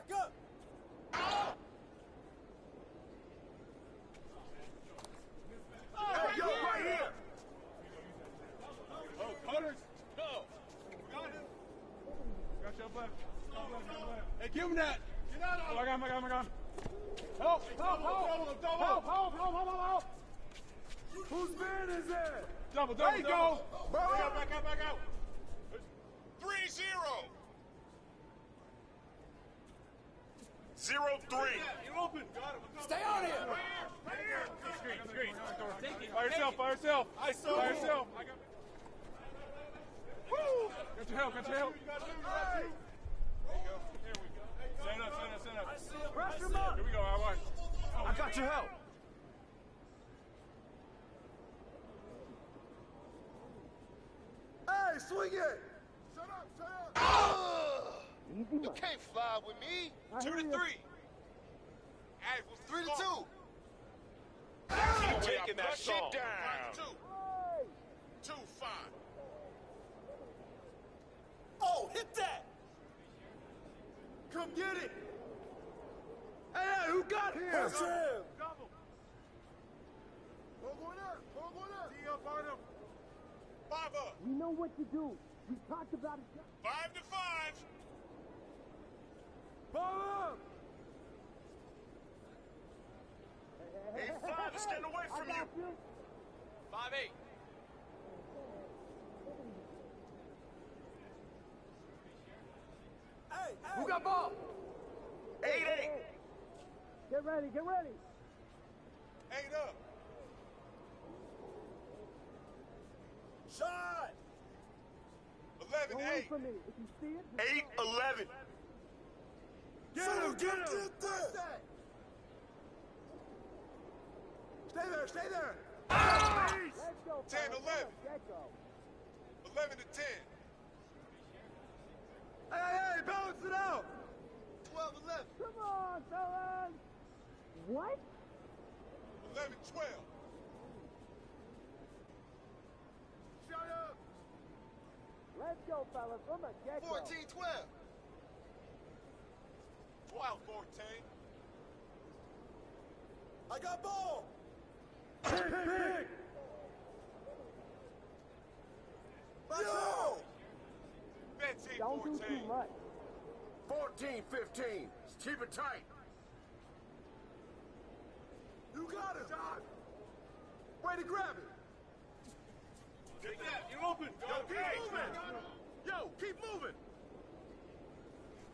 Back up! Hey, yo, right here! Oh, Cutters! No! Got him! Got your left. Hey, give him that! Get out of it! Oh, I got him. Help! Whose man is that? Double. There you go! Back out! 3-0. 0-3. You open! Got him! Stay on him! Right here! Screen. By yourself! By yourself! I got... Woo! Got your help! Hey. There you go. Here we go. Stand up. Press him up! Here we go, all right. I got your help. Hey, swing it! Shut up! You can't fly with me. 2-3. Hey, what's the 3-2. score? Keep taking that Flush song. it down. 2-5. Oh, hit that! Come get it! Hey, who got him? Push him! Double. Hold on up! Tee up on him. 5 up. We know what to do. We talked about it. 5-5. Ball up! Hey, 5 is getting away from you. 5-8. Hey! Who got ball? 8-8. Get ready. 8 up. Shot! 11-8. For me. If you see it, 8-11. Get him! Get that! Stay there! let's go. 10-11. Get go. 11-10. Hey, balance it out! 12-11. Come on, fellas. What? 11-12. Shut up! Let's go, fellas. From the get-go. 14-12. 12-14. I got ball! Pick! Yo! Don't do too 15-14. much. 14-15. Keep it tight. You got it, John. Way to grab it. Take that. You open. Yo, keep moving.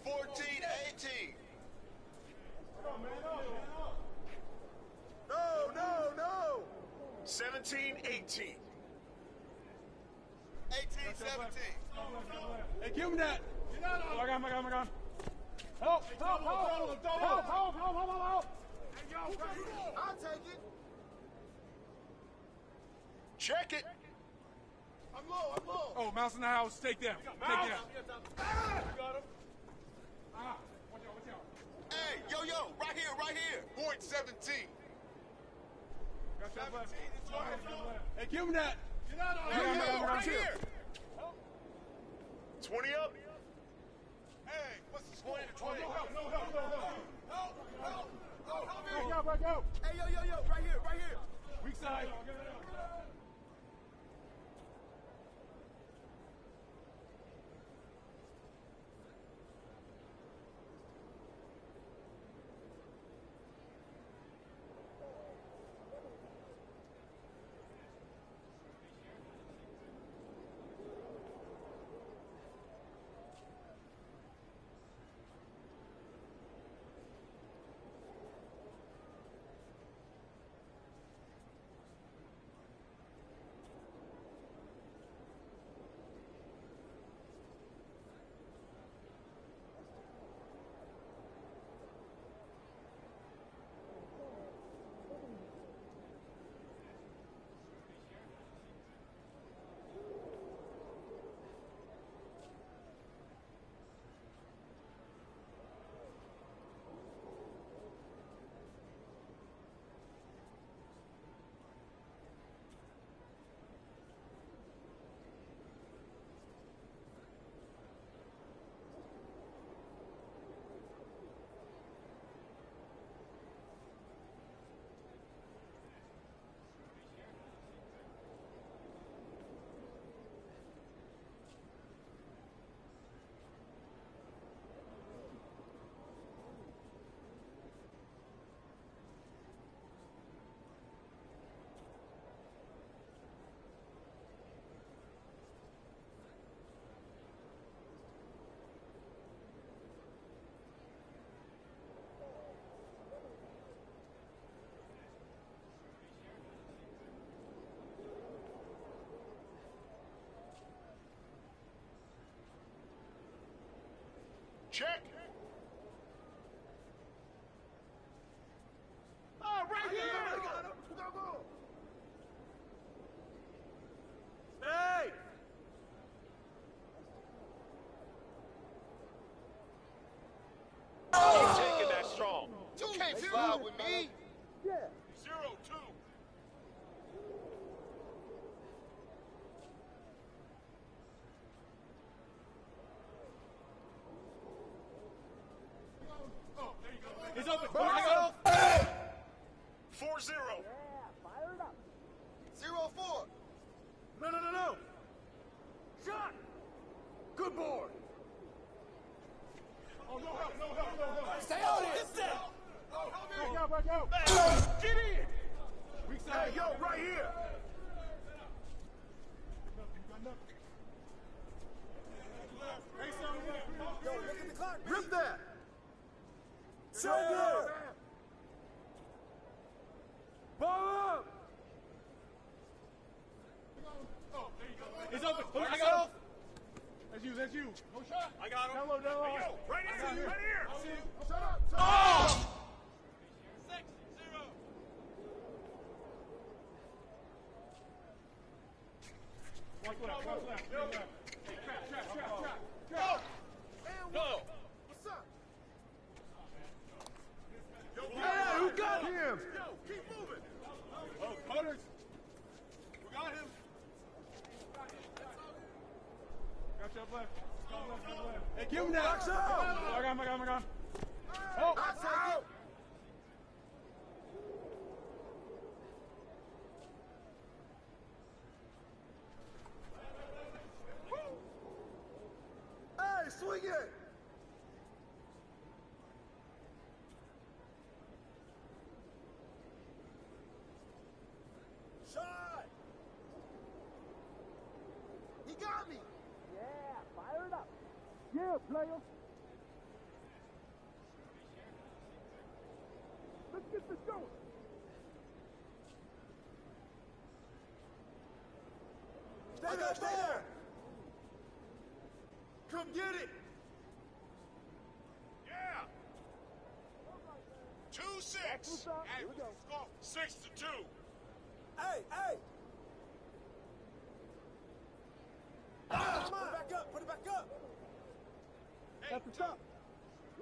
14-18. No. 17-18. 18-17. Hey, give him that! Oh, I got him. Help! I'll take it. Check it. I'm low. Oh, mouse in the house. Take them. Got him. Ah, watch out. Hey, yo, right here. Point 17. Got your left. Hey, give him that! Right here. 20 up. Hey, what's the score? 20. Break out! Hey, yo, right here! Weak side. Good board. Oh, no help, no help, no help. Stay on it. Hit that. Back out. Get in. Weak side. Hey, yo, right here. Hey, son, Yo, look at the clock. Rip that. So good. Ball up. Oh, there you go. It's open. I got him. That's you. No shot. I got him. Down low. Hey, yo, right here, right here. I see you. Shut up. Shut up. Oh! 6-0. Watch left. Hey, trap. No. What's up? Yo, Hey, who got him? Yo, keep moving. Oh, cutters. We got him. Got your left. Hey, give him that. Box out. I got him. Oh, Box out. Hey, swing it. Shot. He got me. Yeah, fire it up. Yeah, player. Let's get this going. Stay back there. Come get it. Yeah. 2-6. What's up? Here we go. Score 6-2. Hey. Come on. Put it back up. That's what's up.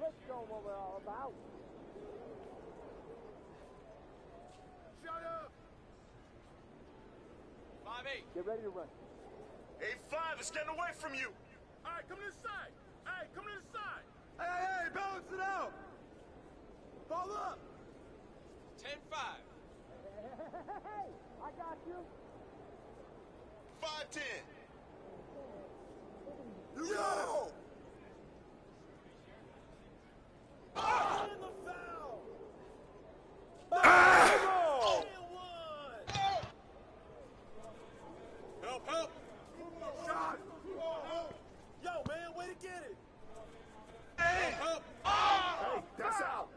Let's show 'em what we're all about. Shut up. 5-8. Get ready to run. 8-5 is getting away from you. All right, come to the side. Hey, come to the side. Hey, balance it out. Ball up. 10-5. Hey, I got you. 5-10. Yo! Ah! In the foul! Ah! Help. Shot! Yo, man, way to get it! Help. Hey, that's out!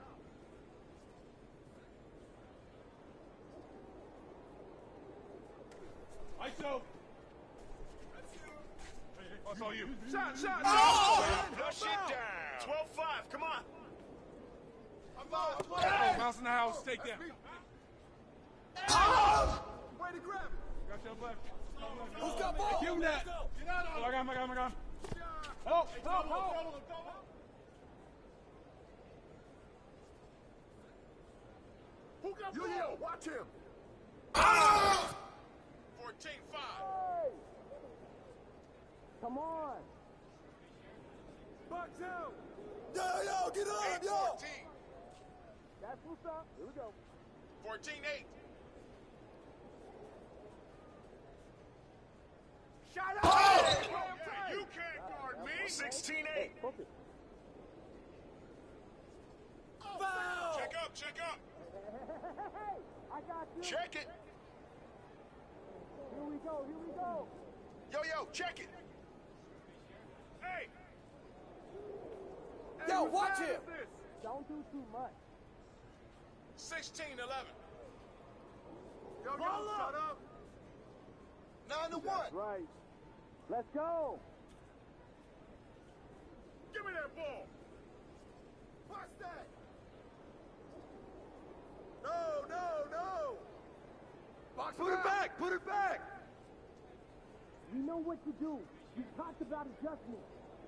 ISO. That's all you. Shot. Flush it down. 12-5, come on. Mouse in the house. Take that. Way to grab it! Got your left. Who's got ball? Give him that. Let's go. Oh, I got him. Help. Who got ball? Yo, watch him. 14-5. Hey! Come on. Box out! Yo, get on, yo! 8-14. That's what's up. Here we go. 14-8. Shut up. Yeah, you can't guard me. 16-8. Focus. Foul! Check up. Hey, I got you. Check it. Here we go. Yo, check it. Hey. Yo, watch him! Don't do too much. 16-11. Yo, Ball up. shut up. 9-1. Right. Let's go. Give me that ball. Pass that! No! Box Put it back! We know what to do. We talked about adjustment.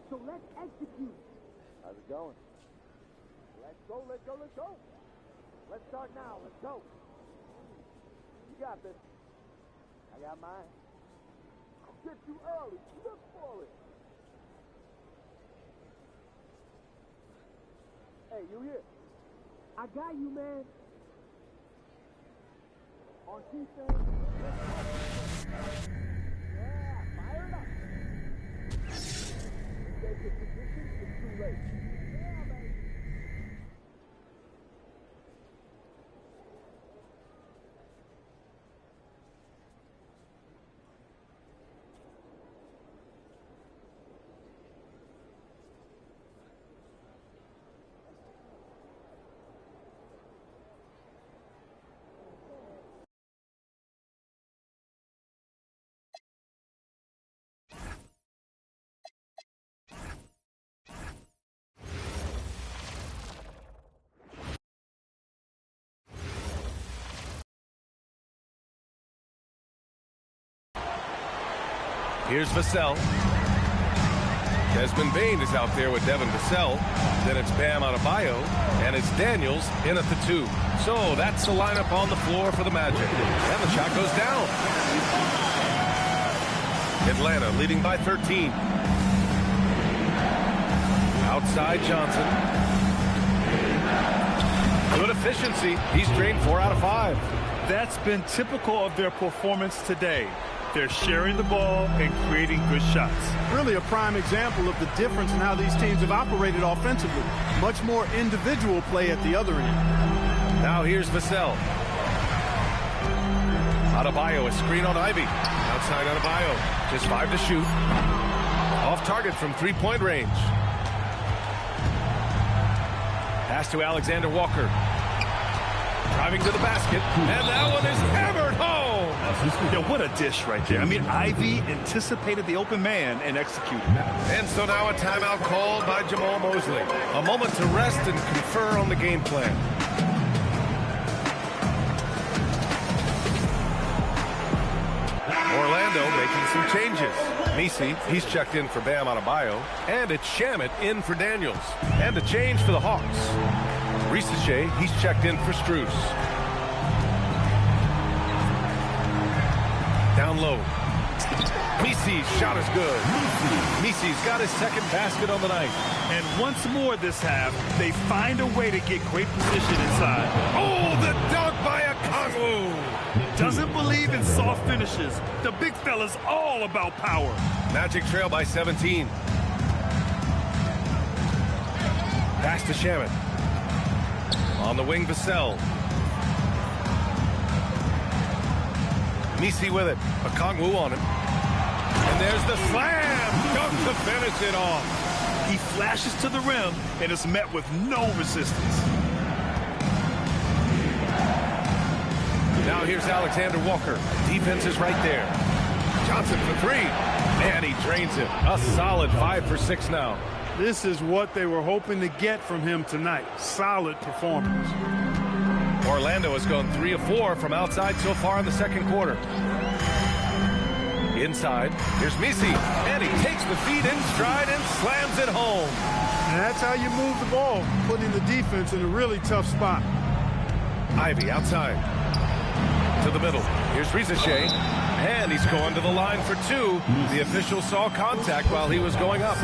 So let's execute. How's it going? Let's go. Let's start now. Let's go. You got this. I got mine. I'll get you early. Look for it. Hey, you here? I got you, man. On defense. Yeah, fire it up. break your position, it's too late. Here's Vassell. Desmond Bain is out there with Devin Vassell. Then it's Bam Adebayo, and it's Daniels in at the 2. So that's the lineup on the floor for the Magic. And the shot goes down. Atlanta leading by 13. Outside Johnson. Good efficiency. He's drained 4 out of 5. That's been typical of their performance today. They're sharing the ball and creating good shots. Really a prime example of the difference in how these teams have operated offensively. Much more individual play at the other end. Now here's Vassell. Adebayo, a screen on Ivy. Outside Adebayo, just 5 to shoot. Off target from 3-point range. Pass to Alexander Walker. Driving to the basket, and that one is hammered home. Yeah, what a dish right there. I mean, Ivy anticipated the open man and executed. And so now a timeout called by Jamal Mosley. A moment to rest and confer on the game plan. Orlando making some changes. Messi, he's checked in for Bam Adebayo, and it's Shamet in for Daniels. And a change for the Hawks. Risache, he's checked in for Strus. Down low. Messi's shot is good. Messi's got his second basket on the night. And once more this half, they find a way to get great position inside. Oh, the dunk by Okongwu. Doesn't believe in soft finishes. The big fella's all about power. Magic trail by 17. Pass to Shamet. On the wing, Vassell. Messi with it. Okongwu on him. And there's the slam. Dunk to finish it off. He flashes to the rim and is met with no resistance. Now here's Alexander Walker. Defense is right there. Johnson for 3. And he drains it. A solid 5 for 6 now. This is what they were hoping to get from him tonight. Solid performance. Orlando has gone 3 of 4 from outside so far in the second quarter. Inside, here's Messi, and he takes the feed in stride and slams it home. And that's how you move the ball, putting the defense in a really tough spot. Ivy outside. To the middle. Here's Risache. And he's going to the line for 2. The official saw contact while he was going up.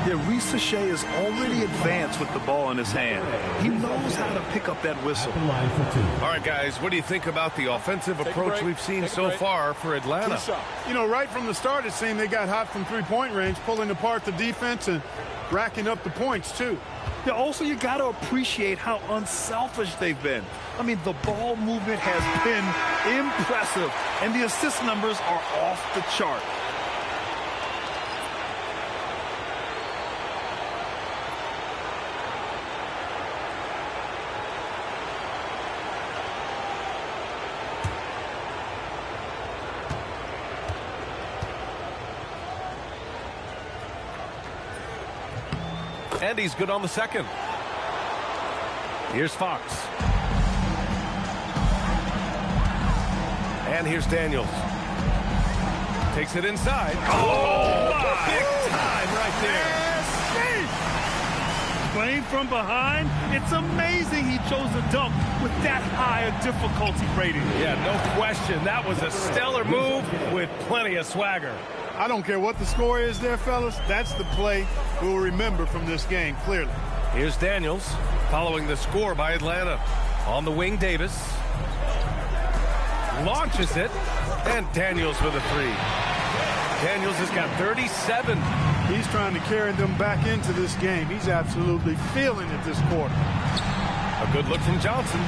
Yeah, Risache is already advanced with the ball in his hand. He knows how to pick up that whistle. All right, guys, what do you think about the offensive approach we've seen so far for Atlanta? You know, right from the start, it seemed they got hot from 3-point range, pulling apart the defense and racking up the points, too. Yeah, also, you got to appreciate how unselfish they've been. I mean, the ball movement has been impressive, and the assist numbers are off the chart. And he's good on the second. Here's Fox. And here's Daniels. Takes it inside. Oh, big time right there. Playing from behind, it's amazing he chose a dunk with that high a difficulty rating. Yeah, no question. That was a stellar move with plenty of swagger. I don't care what the score is there, fellas. That's the play we'll remember from this game, clearly. Here's Daniels following the score by Atlanta. On the wing, Davis. Launches it. And Daniels with a 3. Daniels has got 37. He's trying to carry them back into this game. He's absolutely feeling it this quarter. A good look from Johnson.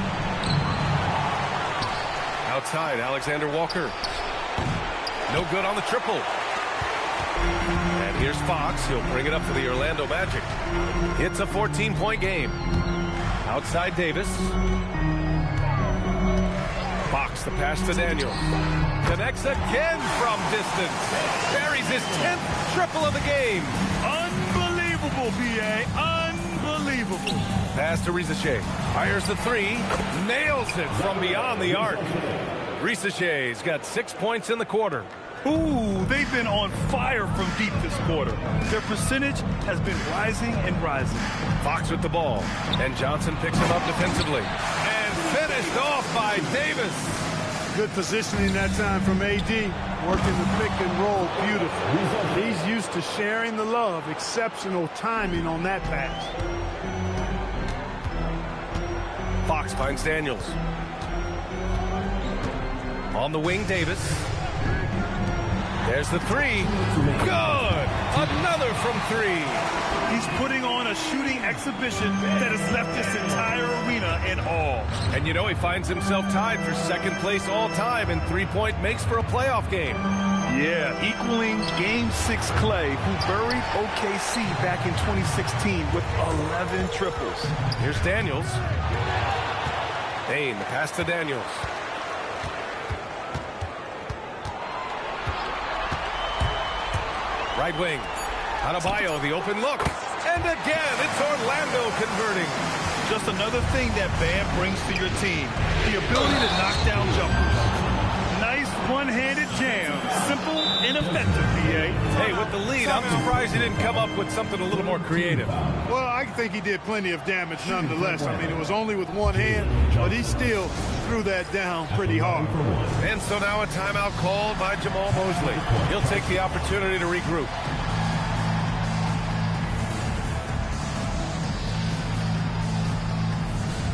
Outside, Alexander Walker. No good on the triple. And here's Fox. He'll bring it up for the Orlando Magic. It's a 14-point game. Outside Davis. Fox, the pass to Daniels. Connects again from distance. Buries his 10th triple of the game. Unbelievable, B.A. Unbelievable. Pass to Risacher. Fires the three. Nails it from beyond the arc. Risacher's got 6 points in the quarter. Ooh, they've been on fire from deep this quarter. Their percentage has been rising and rising. Fox with the ball. And Johnson picks him up defensively. And finished off by Davis. Good positioning that time from AD. Working the pick and roll beautiful. He's used to sharing the love. Exceptional timing on that pass. Fox finds Daniels. On the wing, Davis. There's the three. Good! Another from three. He's putting on a shooting exhibition that has left this entire arena in awe. And you know, he finds himself tied for second place all time in three-point makes for a playoff game. Yeah, equaling Game 6 Clay, who buried OKC back in 2016 with 11 triples. Here's Daniels. Payne, the pass to Daniels. Right wing. Adebayo, the open look. And again, it's Orlando converting. Just another thing that Bam brings to your team. The ability to knock down jumpers. Nice one-handed jam. Simple and effective, B.A. Hey, with the lead, I'm surprised he didn't come up with something a little more creative. Well, I think he did plenty of damage nonetheless. I mean, it was only with one hand, but he still threw that down pretty hard. And so now a timeout called by Jamal Mosley. He'll take the opportunity to regroup.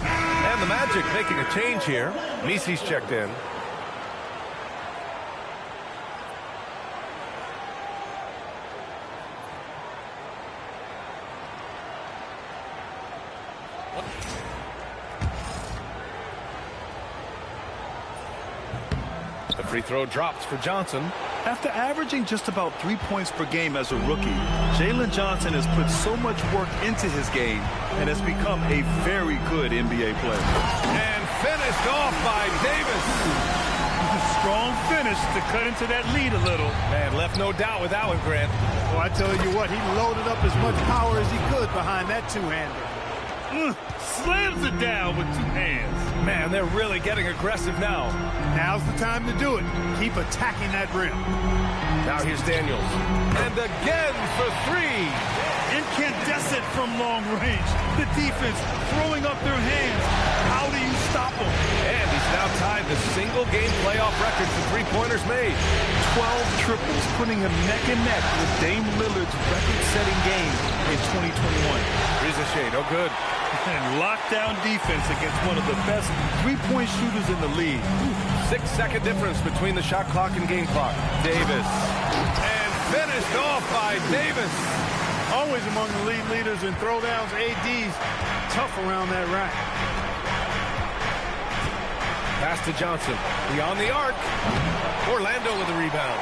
And the Magic making a change here. Misi's checked in. The free throw drops for Johnson. After averaging just about 3 points per game as a rookie, Jalen Johnson has put so much work into his game and has become a very good NBA player. And finished off by Davis. Strong finish to cut into that lead a little. Man, left no doubt with that one, Grant. Well, I tell you what, he loaded up as much power as he could behind that two-hander. Slams it down with two hands. Man, they're really getting aggressive now. Now's the time to do it. Keep attacking that rim. Now here's Daniels. And again for three. Incandescent from long range. The defense throwing up their hands. How do you stop them? And he's now tied the single-game playoff record for three-pointers made. 12 triples, putting him neck and neck with Dame Lillard's record-setting game in 2021. Risacher, no good. And lockdown defense against one of the best three-point shooters in the league. 6-second difference between the shot clock and game clock. Davis. And finished off by Davis. Always among the league leaders in throwdowns. AD's tough around that rack. Pass to Johnson. Beyond the arc. Orlando with the rebound.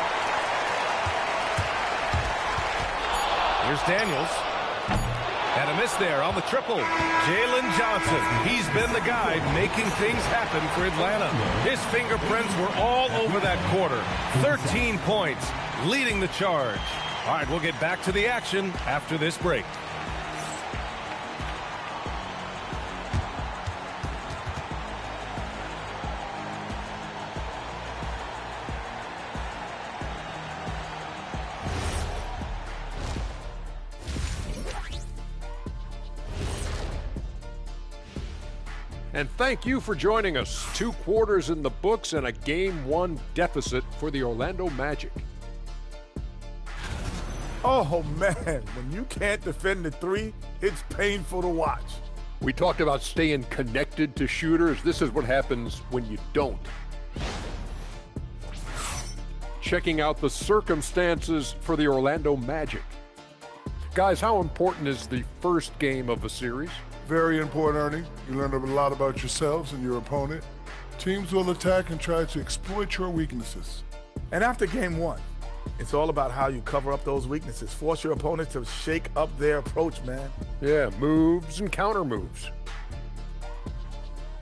Here's Daniels. And a miss there on the triple. Jalen Johnson. He's been the guy making things happen for Atlanta. His fingerprints were all over that quarter. 13 points, leading the charge. All right, we'll get back to the action after this break. And thank you for joining us. 2 quarters in the books and a Game 1 deficit for the Orlando Magic. Oh, man, when you can't defend the three, it's painful to watch. We talked about staying connected to shooters. This is what happens when you don't. checking out the circumstances for the Orlando Magic. Guys, how important is the first game of the series? Very important, Ernie. You learn a lot about yourselves and your opponent. Teams will attack and try to exploit your weaknesses. And after game one, it's all about how you cover up those weaknesses. Force your opponent to shake up their approach, man. Yeah, moves and counter moves.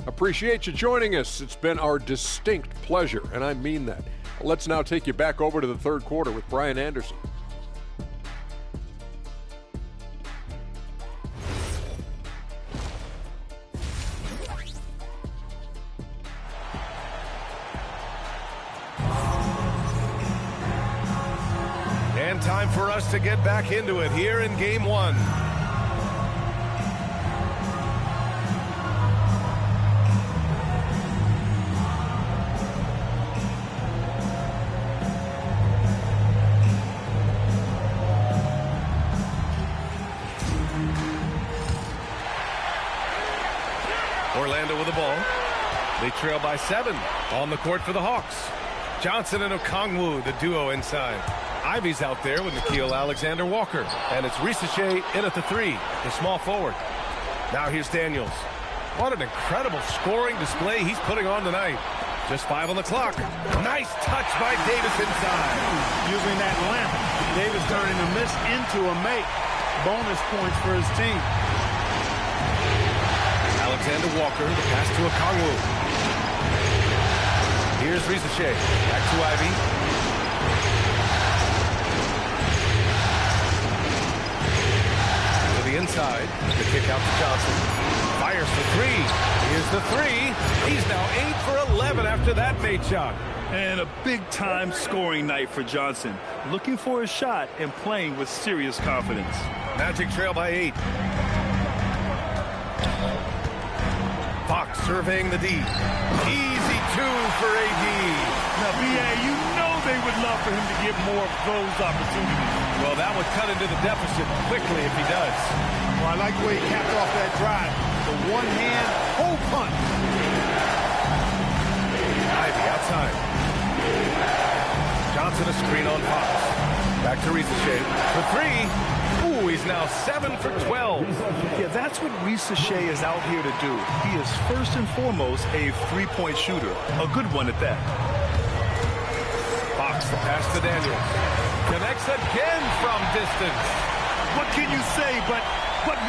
Appreciate you joining us. It's been our distinct pleasure, and I mean that. Let's now take you back over to the third quarter with Brian Anderson. And time for us to get back into it here in game one. Orlando with the ball. They trail by 7 on the court for the Hawks. Johnson and Okongwu, the duo inside. Ivy's out there with Nickeil Alexander-Walker. And it's Risacher in at the 3, the small forward. Now here's Daniels. What an incredible scoring display he's putting on tonight. Just 5 on the clock. Nice touch by Davis inside. Using that lamp, Davis turning a miss into a make. Bonus points for his team. Alexander-Walker, the pass to Okongwu. Here's Risacher. Back to Ivy. To the inside. The kick out to Johnson. Fires for 3. Here's the 3. He's now 8 for 11 after that made shot. And a big-time scoring night for Johnson. Looking for a shot and playing with serious confidence. Magic trail by 8. Fox surveying the D. Easy 2 for AD. Now, B.A., you know they would love for him to get more of those opportunities. Well, that would cut into the deficit quickly if he does. Well, I like the way he capped off that drive. The one-hand hole punch. Ivy outside. Johnson a screen on Fox. Back to Risacher for 3. Ooh, he's now 7 for 12. Yeah, that's what Risacher is out here to do. He is first and foremost a three-point shooter. A good one at that. Fox, the pass to Daniels. Connects again from distance. What can you say but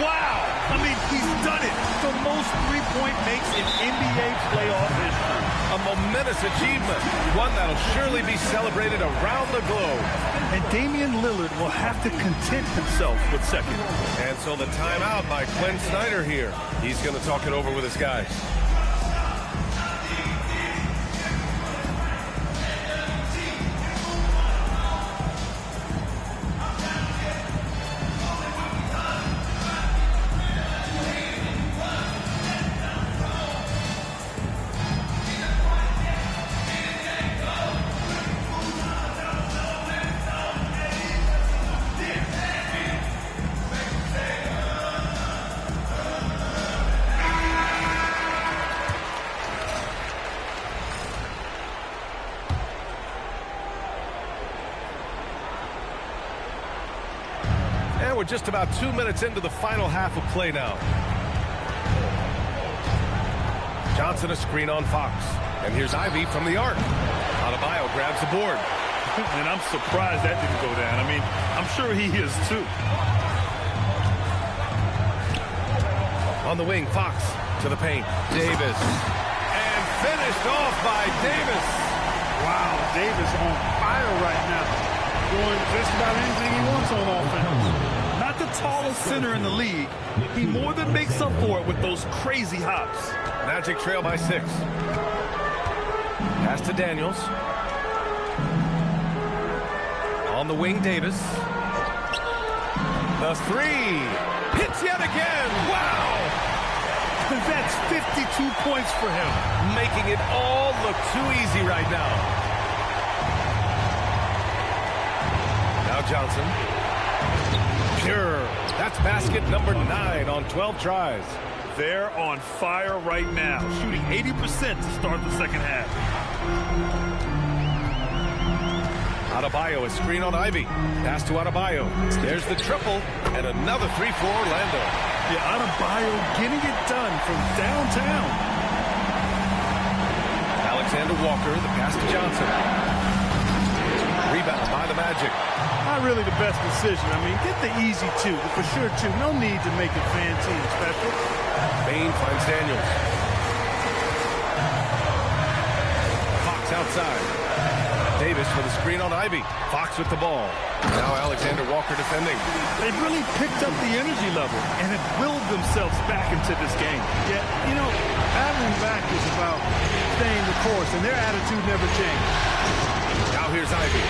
wow? I mean, he's done it. The most three-point makes in NBA playoff history. A momentous achievement. One that'll surely be celebrated around the globe. And Damian Lillard will have to content himself with second. And so the timeout by Quinn Snyder here. He's going to talk it over with his guys. We're just about 2 minutes into the final half of play now. Johnson a screen on Fox. And here's Ivy from the arc. Adebayo grabs the board. And I'm surprised that didn't go down. I mean, I'm sure he is too. On the wing, Fox to the paint. Davis. And finished off by Davis. Wow, Davis on fire right now. Doing just about anything he wants on offense. Not the tallest center in the league. He more than makes up for it with those crazy hops. Magic trail by 6. Pass to Daniels. On the wing, Davis. The 3. Hits yet again. Wow! That's 52 points for him. Making it all look too easy right now. Now Johnson. Pure. That's basket number 9 on 12 tries. They're on fire right now, shooting 80% to start the second half. Adebayo, a screen on Ivy. Pass to Adebayo. There's the triple, and another three for Orlando. Yeah, Adebayo getting it done from downtown. Alexander Walker, the pass to Johnson. Rebound by the Magic. Not really the best decision. I mean, get the easy two, the for sure two. No need to make it fancy and special. Bain finds Daniels. Fox outside. Davis for the screen on Ivy. Fox with the ball. Now Alexander Walker defending. They've really picked up the energy level and have willed themselves back into this game. Yeah, you know, battling back is about staying the course, and their attitude never changed. Now here's Ivy.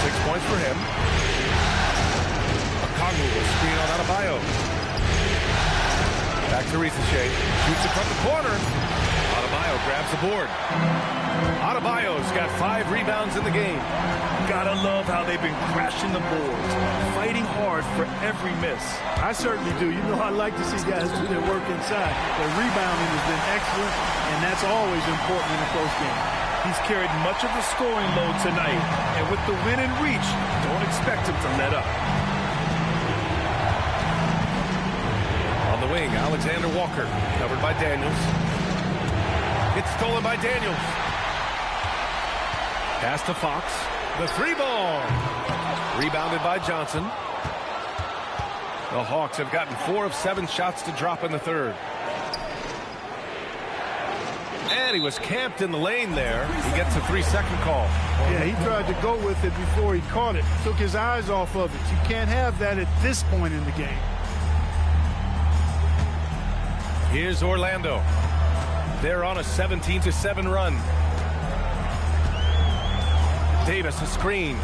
6 points for him. Okongwu will screen on Adebayo. Back to Risache. Shoots it from the corner. Adebayo grabs the board. Adebayo's got 5 rebounds in the game. Gotta love how they've been crashing the boards, fighting hard for every miss. I certainly do. You know, I like to see guys do their work inside. Their rebounding has been excellent, and that's always important in a close game. He's carried much of the scoring load tonight, and with the win in reach, don't expect him to let up. On the wing, Alexander Walker, covered by Daniels. It's stolen by Daniels. Pass to Fox. The 3-ball. Rebounded by Johnson. The Hawks have gotten 4 of 7 shots to drop in the third. And he was camped in the lane there. He gets a 3-second call. Yeah, he tried to go with it before he caught it. Took his eyes off of it. You can't have that at this point in the game. Here's Orlando. They're on a 17-7 run. Davis a screen.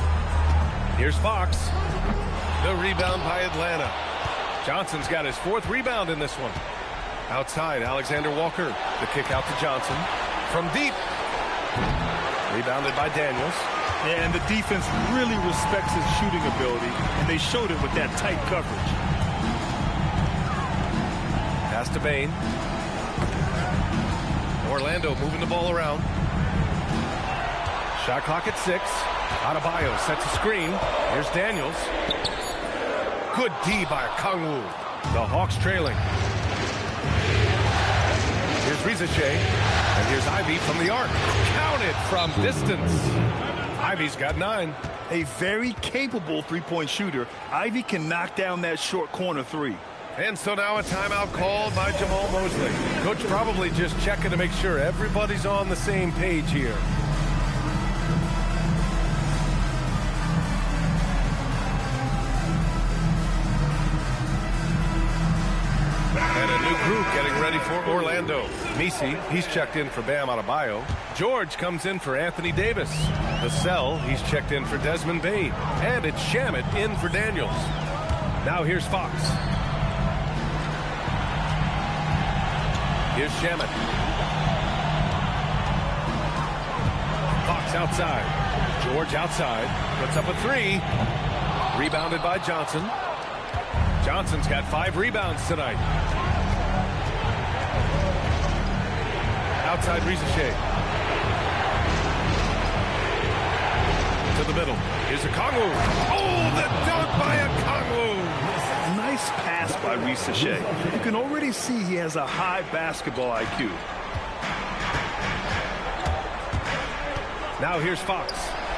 Here's Fox. The rebound by Atlanta. Johnson's got his 4th rebound in this one. Outside, Alexander Walker. The kick out to Johnson. From deep. Rebounded by Daniels. Yeah, and the defense really respects his shooting ability, and they showed it with that tight coverage. Pass to Bain. Orlando moving the ball around. Shot clock at 6. Adebayo sets a screen. Here's Daniels. Good D by Okongwu. The Hawks trailing. Here's Risache. And here's Ivy from the arc. Counted from distance. Ivy's got 9. A very capable three-point shooter. Ivy can knock down that short corner 3. And so now a timeout called by Jamal Mosley. Coach probably just checking to make sure everybody's on the same page here. And a new group getting ready for Orlando. Misi, he's checked in for Bam Adebayo. George comes in for Anthony Davis. Vassell, he's checked in for Desmond Bain. And it's Shamet in for Daniels. Now here's Fox. Here's Shamet. Fox outside. George outside. Puts up a 3. Rebounded by Johnson. Johnson's got 5 rebounds tonight. Outside Risache. To the middle. Here's Okongwu. Oh, the dunk by Okongwu. Nice pass by Risache. You can already see he has a high basketball IQ. Now here's Fox.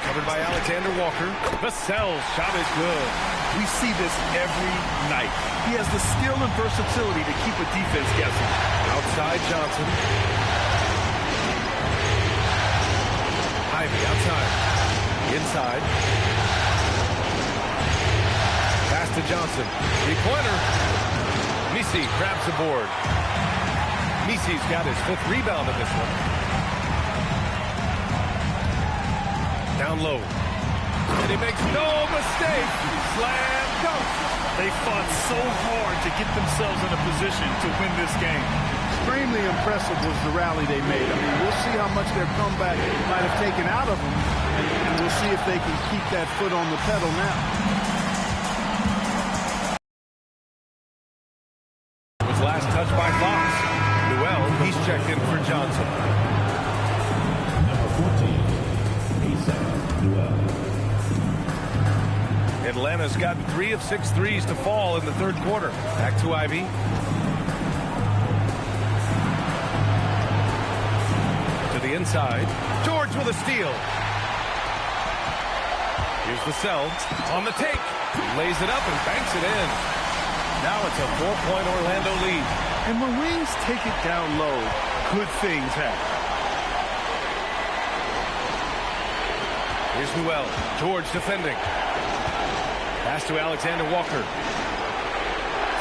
Covered by Alexander Walker. Vassell's shot is good. We see this every night. He has the skill and versatility to keep a defense guessing. Outside Johnson. Ivy outside. Inside. Pass to Johnson. 3-pointer. Misi grabs the board. Misi's got his 5th rebound in this one. Down low. And he makes no mistake. Slam dunk. They fought so hard to get themselves in a position to win this game. Extremely impressive was the rally they made. I mean, we'll see how much their comeback might have taken out of them, and we'll see if they can keep that foot on the pedal now. Was last touched by Fox. Newell, he's checked in for Johnson. Number 14, Asa Newell. has gotten 3 of 6 threes to fall in the third quarter. Back to Ivy. To the inside. George with a steal. Here's the cell. On the take. Lays it up and banks it in. Now it's a 4-point Orlando lead. And when Wings take it down low, good things happen. Here's Newell. George defending. Pass to Alexander Walker.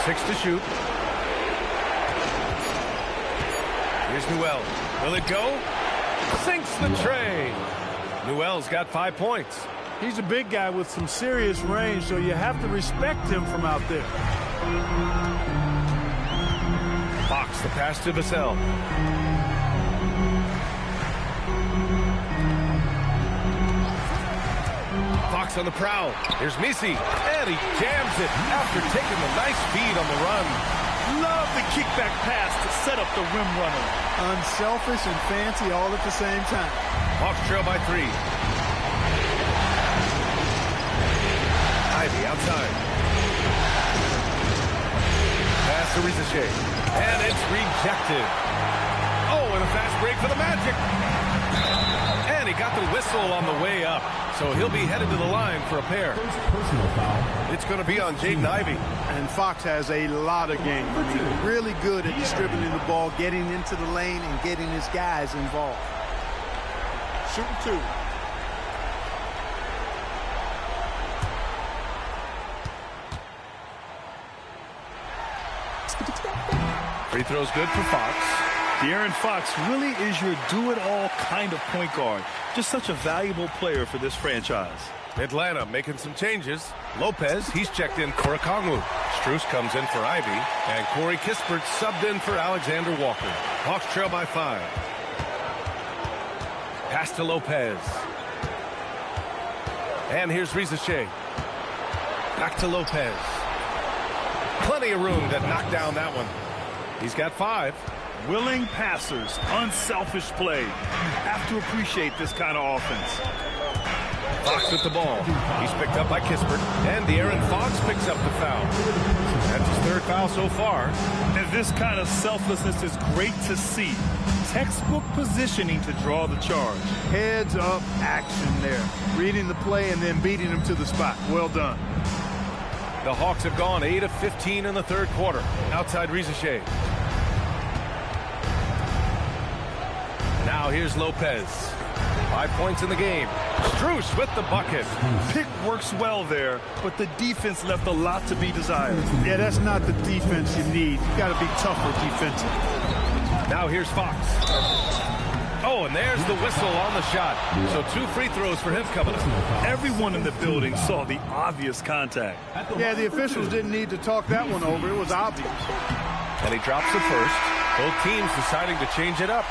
6 to shoot. Here's Newell. Will it go? Sinks the tray. Newell's got 5 points. He's a big guy with some serious range, so you have to respect him from out there. Fox the pass to Vassell. Fox on the prowl. Here's Misi. And he jams it after taking the nice feed on the run. Love the kickback pass to set up the rim runner. Unselfish and fancy all at the same time. Hawks trail by 3. Ivy outside. Pass to Rizachet. And it's rejected. Oh, and a fast break for the Magic. And he got the whistle on the way up. So he'll be headed to the line for a pair. Personal foul. It's going to be on Jaden Ivey. And Fox has a lot of game. Really good at distributing the ball, getting into the lane, and getting his guys involved. Shooting 2. Free throw's good for Fox. De'Aaron Fox really is your do-it-all kind of point guard. Just such a valuable player for this franchise. Atlanta making some changes. Lopez, he's checked in for Okongwu. Strus comes in for Ivy. And Corey Kispert subbed in for Alexander Walker. Hawks trail by 5. Pass to Lopez. And here's Rizachet. Back to Lopez. Plenty of room to knock down that one. He's got 5. Willing passers, unselfish play. You have to appreciate this kind of offense. Fox with the ball. He's picked up by Kispert. And De'Aaron Fox picks up the foul. That's his 3rd foul so far. And this kind of selflessness is great to see. Textbook positioning to draw the charge. Heads up action there. Reading the play and then beating him to the spot. Well done. The Hawks have gone 8 of 15 in the third quarter. Outside Rizachet. Now here's Lopez. 5 points in the game. Strus with the bucket. Pick works well there, but the defense left a lot to be desired. Yeah, that's not the defense you need. You got to be tougher defensively. Now here's Fox. Oh, and there's the whistle on the shot. So 2 free throws for him coming up. Everyone in the building saw the obvious contact. Yeah, the officials didn't need to talk that one over. It was obvious. And he drops it first. Both teams deciding to change it up.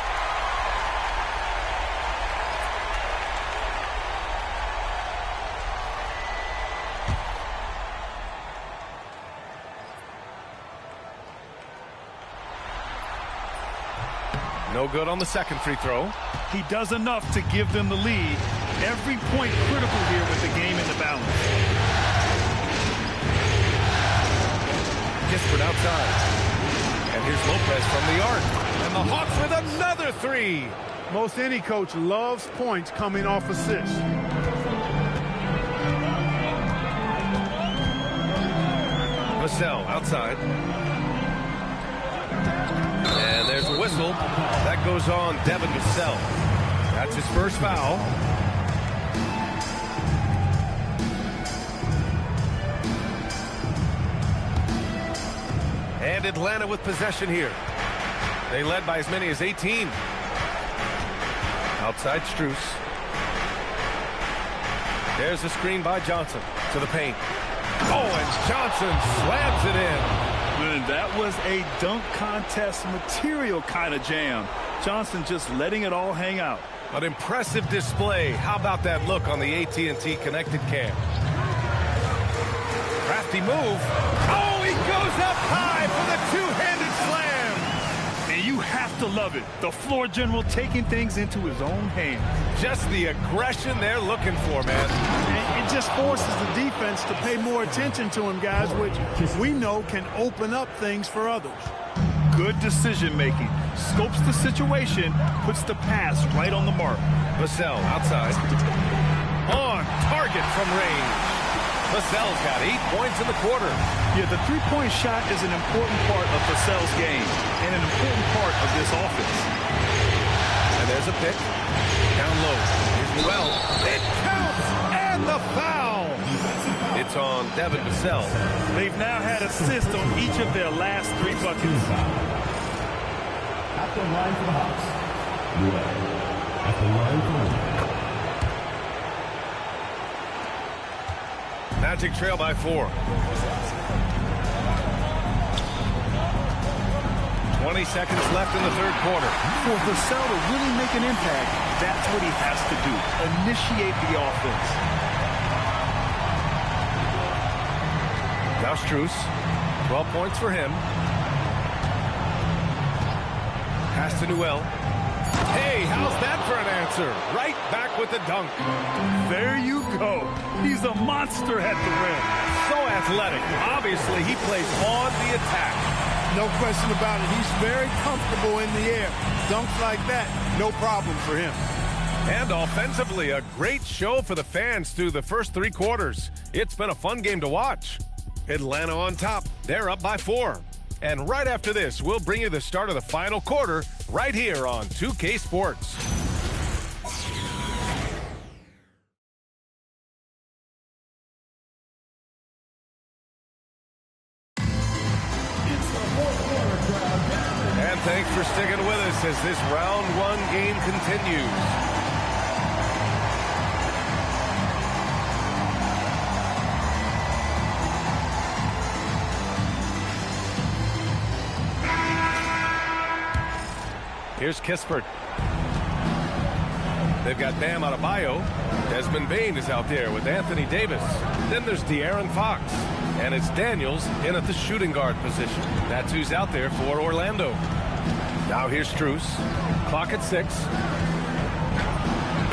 No good on the second free throw. He does enough to give them the lead. Every point critical here with the game in the balance. Kispert outside. And here's Lopez from the arc. And the Hawks with another 3. Most any coach loves points coming off assists. Vassell outside. And there's a whistle. That goes on Devin Vassell. That's his first foul. And Atlanta with possession here. They led by as many as 18. Outside Strus. There's a screen by Johnson to the paint. Oh, and Johnson slams it in. And that was a dunk contest material kind of jam. Johnson just letting it all hang out. An impressive display. How about that look on the AT&T connected cam? Crafty move. Oh, he goes up high for the two-handed slam. And you You have to love it. The floor general taking things into his own hands. Just the aggression they're looking for, man. And it just forces the defense to pay more attention to him, guys, which we know can open up things for others. Good decision-making. Scopes the situation, puts the pass right on the mark. Vassell outside. On target from range. Vassell's got 8 points in the quarter. Yeah, the three-point shot is an important part of Vassell's game and an important part of this offense. And there's a pick. Down low. Here's Noel. It counts! And the foul! It's on Devin Vassell. They've now had assists on each of their last 3 buckets. At the line for the Hawks. Noel. At the line for the Hawks. Magic trail by 4. 20 seconds left in the third quarter. For Vassell to really make an impact, that's what he has to do. Initiate the offense. Now Strus. 12 points for him. Pass to Noel. Hey, how's that for an answer? Right back with the dunk. There you go. He's a monster at the rim. So athletic. Obviously, he plays on the attack. No question about it. He's very comfortable in the air. Dunks like that, no problem for him. And offensively, a great show for the fans through the first 3 quarters. It's been a fun game to watch. Atlanta on top. They're up by 4. And right after this, we'll bring you the start of the final quarter right here on 2K Sports. And thanks for sticking with us as this round 1 game continues. Here's Kispert. They've got Bam Adebayo. Desmond Bane is out there with Anthony Davis. Then there's De'Aaron Fox. And it's Daniels in at the shooting guard position. That's who's out there for Orlando. Now here's Strus. Clock at 6.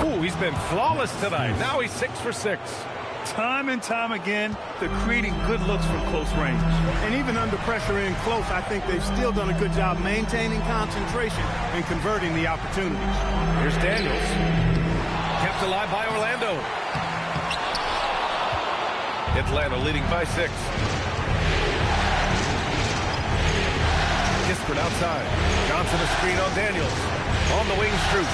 Ooh, he's been flawless tonight. Now he's 6 for 6. Time and time again, they're creating good looks from close range. And even under pressure in close, I think they've still done a good job maintaining concentration and converting the opportunities. Here's Daniels. Kept alive by Orlando. Atlanta leading by 6. Kispert outside. Johnson a screen on Daniels. On the wing, Strus.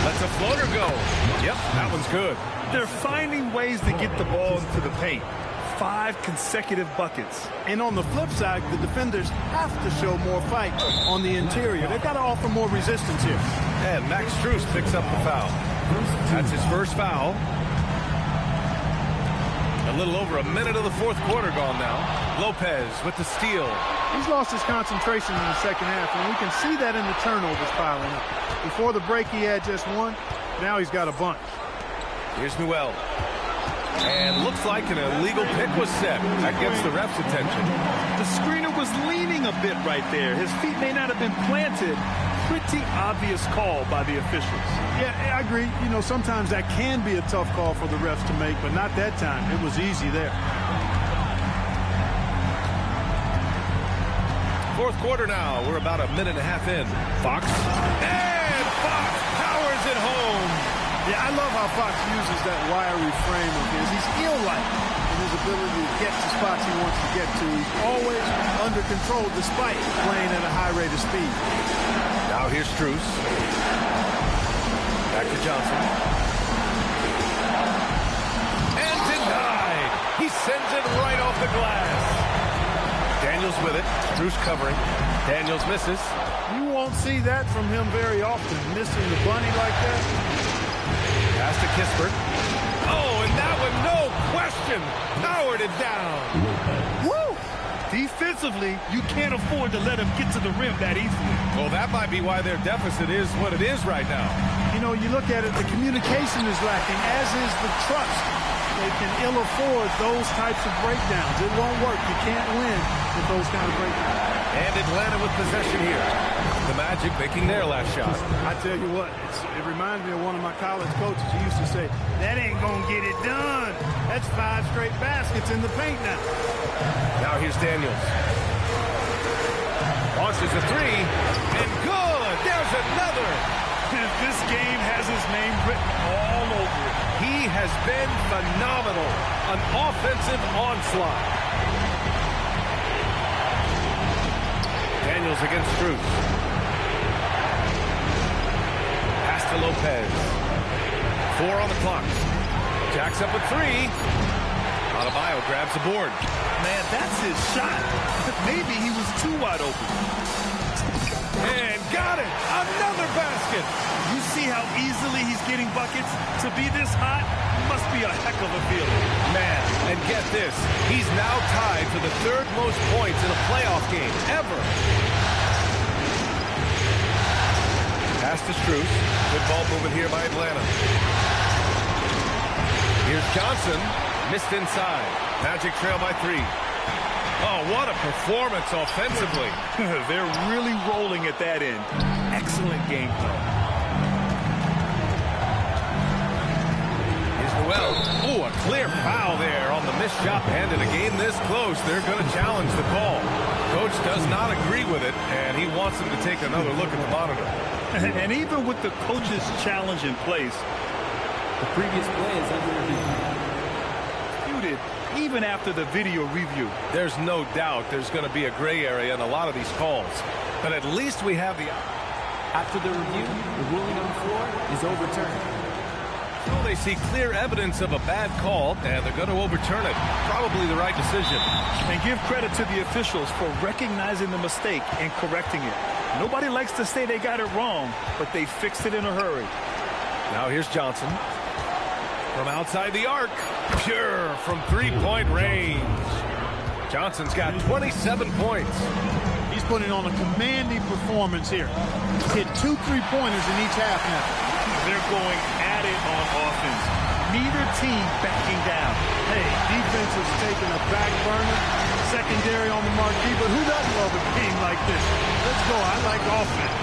Lets a floater go. Yep, that one's good. They're finding ways to get the ball into the paint. 5 consecutive buckets. And on the flip side, the defenders have to show more fight on the interior. They've got to offer more resistance here. And Max Strus picks up the foul. That's his first foul. A little over a minute of the fourth quarter gone now. Lopez with the steal. He's lost his concentration in the second half, and we can see that in the turnovers piling up. Before the break, he had just 1. Now he's got a bunch. Here's Noel. And looks like an illegal pick was set. That gets the ref's attention. The screener was leaning a bit right there. His feet may not have been planted. Pretty obvious call by the officials. Yeah, I agree. You know, sometimes that can be a tough call for the refs to make, but not that time. It was easy there. Fourth quarter now. We're about a minute and a half in. Fox. And Fox powers it home. Yeah, I love how Fox uses that wiry frame of his. He's eel-like in his ability to get to spots he wants to get to. He's always under control despite playing at a high rate of speed. Now here's Strus. Back to Johnson. And denied. He sends it right off the glass. Daniels with it. Strus covering. Daniels misses. You won't see that from him very often, missing the bunny like that. Pass to Kispert. Oh, and that one, no question, powered it down. Woo! Defensively, you can't afford to let him get to the rim that easily. Well, that might be why their deficit is what it is right now. You know, you look at it, the communication is lacking, as is the trust. they can ill afford those types of breakdowns. It won't work. You can't win with those kind of breakdowns. And Atlanta with possession here. The Magic making their last shot. I tell you what, it reminds me of one of my college coaches. He used to say, that ain't going to get it done. That's 5 straight baskets in the paint now. Now here's Daniels. Launches a 3, and good! There's another! This game has his name written all over it. He has been phenomenal. An offensive onslaught. Daniels against Strus. Pass to Lopez. 4 on the clock. Jacks up a 3. Adebayo grabs the board. Man, that's his shot. Maybe he was too wide open. And got it! Another basket! You see how easily he's getting buckets? To be this hot must be a heck of a feeling. Man, and get this. He's now tied for the 3rd most points in a playoff game ever. Pass to Strus. Good ball movement here by Atlanta. Here's Johnson. Missed inside. Magic trail by 3. Oh, what a performance offensively. They're really rolling at that end. Excellent game plan. Here's Noel. Oh, a clear foul there on the missed shot. And in a game this close, they're going to challenge the call. Coach does not agree with it, and he wants them to take another look at the monitor. And even with the coach's challenge in place, the previous play is under review. Even after the video review. There's no doubt there's going to be a gray area in a lot of these calls. But at least we have the... After the review, the ruling on the floor is overturned. So they see clear evidence of a bad call, and they're going to overturn it. Probably the right decision. And give credit to the officials for recognizing the mistake and correcting it. Nobody likes to say they got it wrong, but they fixed it in a hurry. Now here's Johnson. From outside the arc. Pure from 3-point range. Johnson's got 27 points. He's putting on a commanding performance here. He's hit 2 3-pointers in each half now. They're going at it on offense. Neither team backing down. Hey, defense is taking a back burner. Secondary on the marquee, but who doesn't love a game like this? Let's go. I like offense.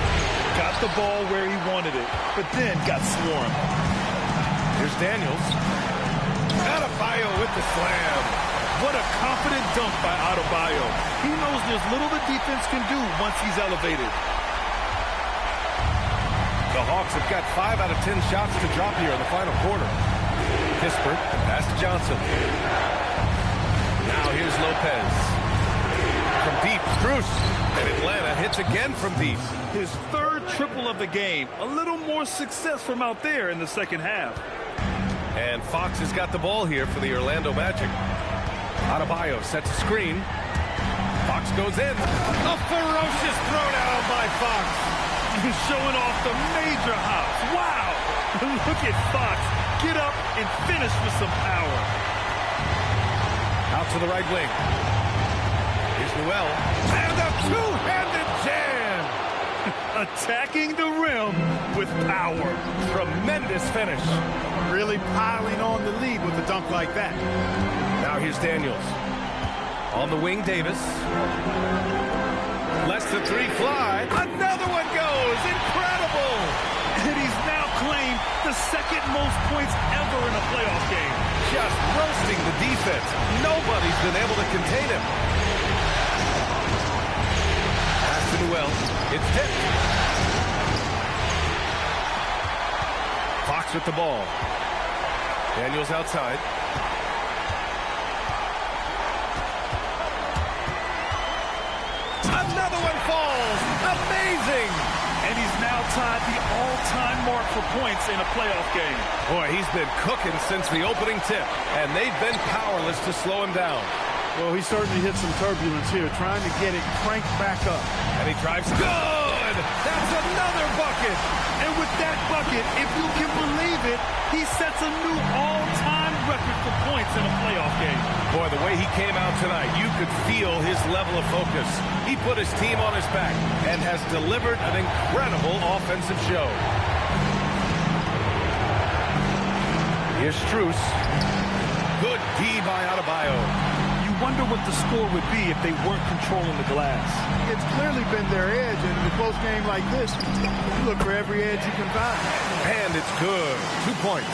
Got the ball where he wanted it, but then got swarmed. Here's Daniels. Adebayo with the slam. What a confident dunk by Adebayo. He knows there's little the defense can do once he's elevated. The Hawks have got 5 out of 10 shots to drop here in the final quarter. Kispert, pass to Johnson. Now here's Lopez. From deep, Strus. And Atlanta hits again from deep. His 3rd triple of the game. A little more success from out there in the second half. And Fox has got the ball here for the Orlando Magic. Adebayo sets a screen. Fox goes in. A ferocious throwdown by Fox. He's showing off the major hops. Wow! Look at Fox. Get up and finish with some power. Out to the right wing. Here's Noel. And a two-handed jam. Attacking the rim with power. Tremendous finish. Really piling on the lead with a dunk like that. Now here's Daniels. On the wing, Davis. Lets the 3 fly. Another one goes. Incredible. And he's now claimed the 2nd most points ever in a playoff game. Just roasting the defense. Nobody's been able to contain him. Pass to Noel. It's tipped. Fox with the ball. Daniels outside. Another one falls. Amazing. And he's now tied the all-time mark for points in a playoff game. Boy, he's been cooking since the opening tip, and they've been powerless to slow him down. Well, he certainly hit some turbulence here, trying to get it cranked back up. And he drives. Good! That's another bucket! And with that bucket, if you can believe it, he sets a new all-time record for points in a playoff game. Boy, the way he came out tonight, you could feel his level of focus. He put his team on his back and has delivered an incredible offensive show. Here's Strus. key by Adebayo. You wonder what the score would be if they weren't controlling the glass. It's clearly been their edge, and in a close game like this, you look for every edge you can find. And it's good. 2 points.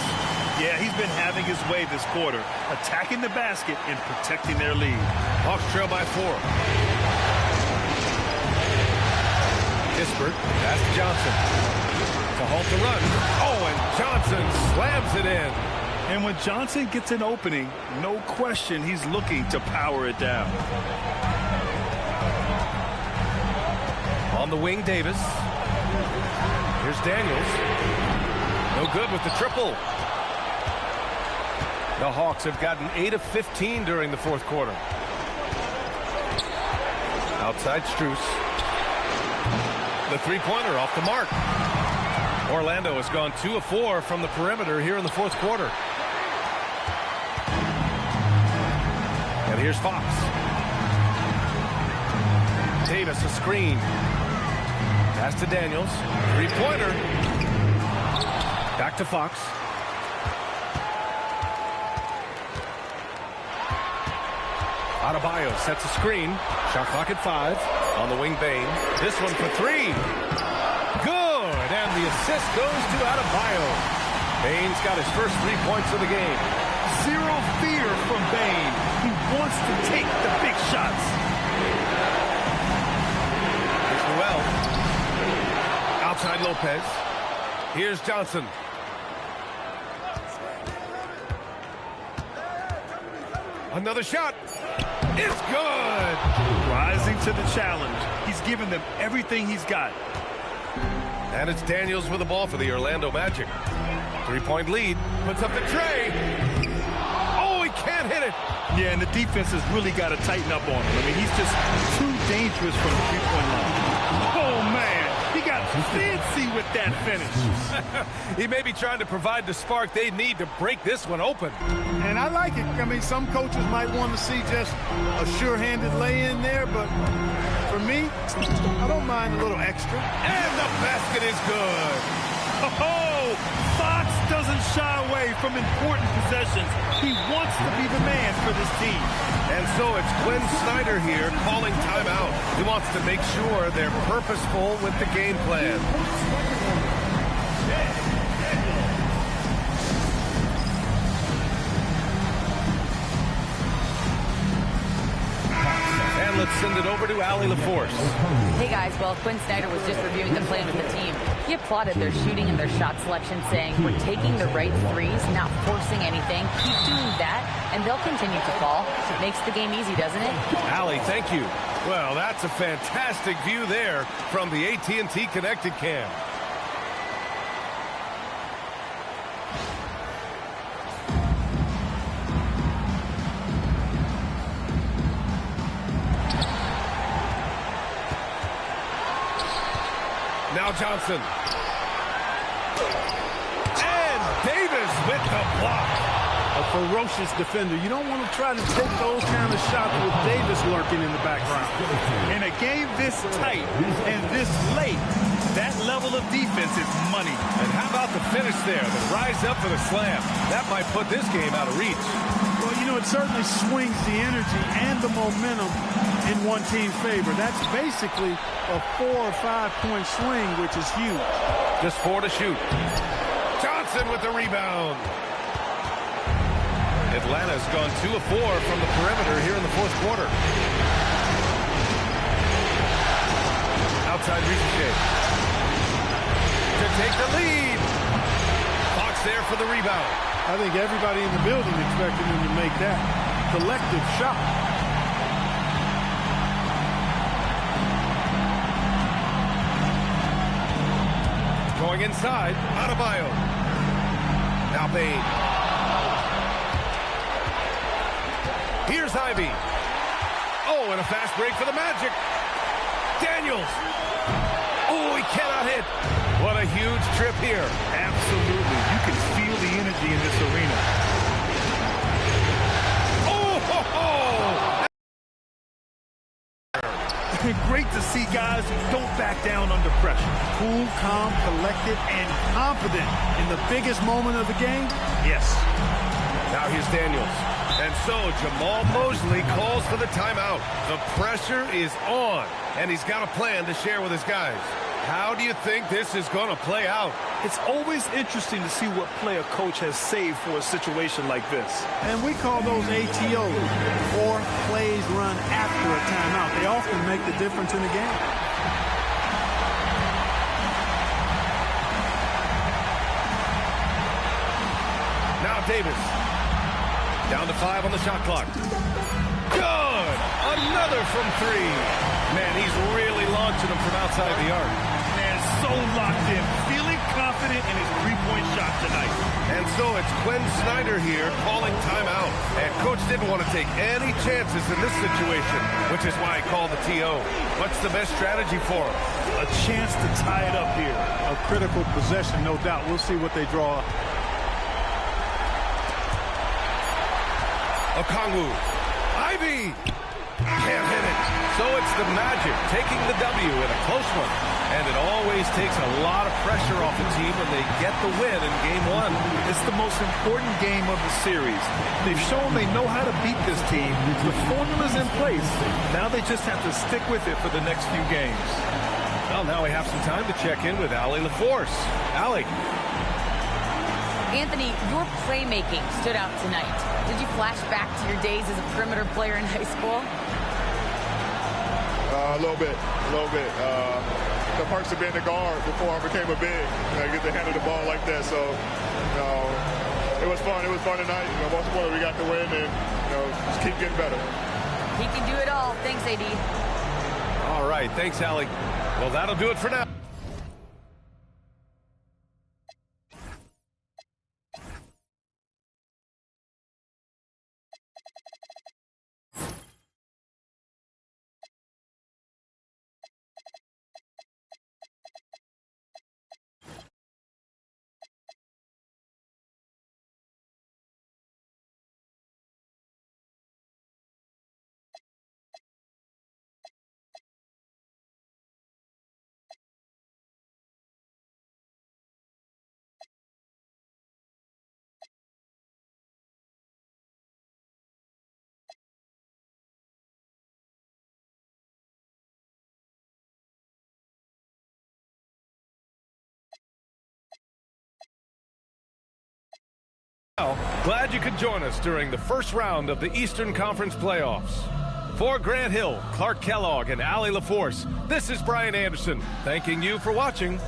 Yeah, he's been having his way this quarter, attacking the basket and protecting their lead. Hawks trail by 4. Kispert, pass to Johnson. To halt the run. Oh, and Johnson slams it in. And when Johnson gets an opening, no question he's looking to power it down. On the wing, Davis. Here's Daniels. No good with the triple. The Hawks have gotten 8 of 15 during the fourth quarter. Outside Strus. The three-pointer off the mark. Orlando has gone 2 of 4 from the perimeter here in the fourth quarter. And here's Fox. Davis a screen. Pass to Daniels. Three-pointer. Back to Fox. Adebayo sets a screen. Shot clock at 5. On the wing, Bane. This one for 3. Good. And the assist goes to Adebayo. Bane's got his first 3 points of the game. Zero fear from Bane. He wants to take the big shots. Here's Noel. Outside Lopez. Here's Johnson. Another shot. It's good. Rising to the challenge. He's given them everything he's got. And it's Daniels with the ball for the Orlando Magic. 3-point lead. Puts up the tray. Oh, he can't hit it. Yeah, and the defense has really got to tighten up on him. I mean, he's just too dangerous from the three-point line. Oh, man. He got fancy with that finish. He may be trying to provide the spark they need to break this one open. And I like it. I mean, some coaches might want to see just a sure-handed lay-in there, but for me, I don't mind a little extra. And the basket is good. Oh, Fox doesn't shy away from important possessions. He wants to be the man for this team. And so it's Quinn Snyder here calling timeout. He wants to make sure they're purposeful with the game plan. And let's send it over to Allie LaForce. Hey guys, well, Quinn Snyder was just reviewing the plan with the team. He applauded their shooting and their shot selection, saying, we're taking the right threes, not forcing anything. Keep doing that, and they'll continue to fall. Makes the game easy, doesn't it? Allie, thank you. Well, that's a fantastic view there from the AT&T Connected Cam. Now Johnson. And Davis with the block. A ferocious defender. You don't want to try to take those kind of shots with Davis lurking in the background. In a game this tight and this late, that level of defense is money. And how about the finish there? The rise up for the slam. That might put this game out of reach. Well, you know, it certainly swings the energy and the momentum in one team's favor. That's basically a 4 or 5 point swing, which is huge. Just 4 to shoot. Johnson with the rebound. Atlanta's gone 2 of 4 from the perimeter here in the fourth quarter. Outside Ricochet. To take the lead. Fox there for the rebound. I think everybody in the building expected him to make that collective shot. Going inside, Adebayo. Now Bane. Here's Ivy. Oh, and a fast break for the Magic. Daniels. Oh, he cannot hit. What a huge trip here. Absolutely. You can feel the energy in this arena. Oh, ho, ho. Great to see guys who don't back down under pressure. Cool, calm, collected, and confident in the biggest moment of the game. Yes. Now here's Daniels. And so Jamal Mosley calls for the timeout. The pressure is on, and he's got a plan to share with his guys. How do you think this is going to play out? It's always interesting to see what play a coach has saved for a situation like this. And we call those ATOs, or plays run after a timeout. They often make the difference in the game. Now Davis. Down to 5 on the shot clock. Good! Another from 3. Man, he's really launching them from outside the arc. Man, so locked in, feeling confident in his three-point shot tonight. And so it's Quinn Snyder here calling timeout. And Coach didn't want to take any chances in this situation, which is why he called the TO. What's the best strategy for him? A chance to tie it up here. A critical possession, no doubt. We'll see what they draw. Okongwu. Ivy! Can't hit it. So it's the Magic taking the W in a close one. And it always takes a lot of pressure off the team when they get the win in Game 1. It's the most important game of the series. They've shown they know how to beat this team. The formula's in place. Now they just have to stick with it for the next few games. Well, now we have some time to check in with Allie LaForce. Allie. Anthony, your playmaking stood out tonight. Did you flash back to your days as a perimeter player in high school? A little bit. The perks of being a guard before I became a big. I get to handle the ball like that. So, it was fun. It was fun tonight. Most importantly, we got the win, and just keep getting better. He can do it all. Thanks, AD. All right. Thanks, Allie. Well, that'll do it for now. Glad you could join us during the first round of the Eastern Conference playoffs. For Grant Hill, Clark Kellogg, and Allie LaForce, this is Brian Anderson, thanking you for watching.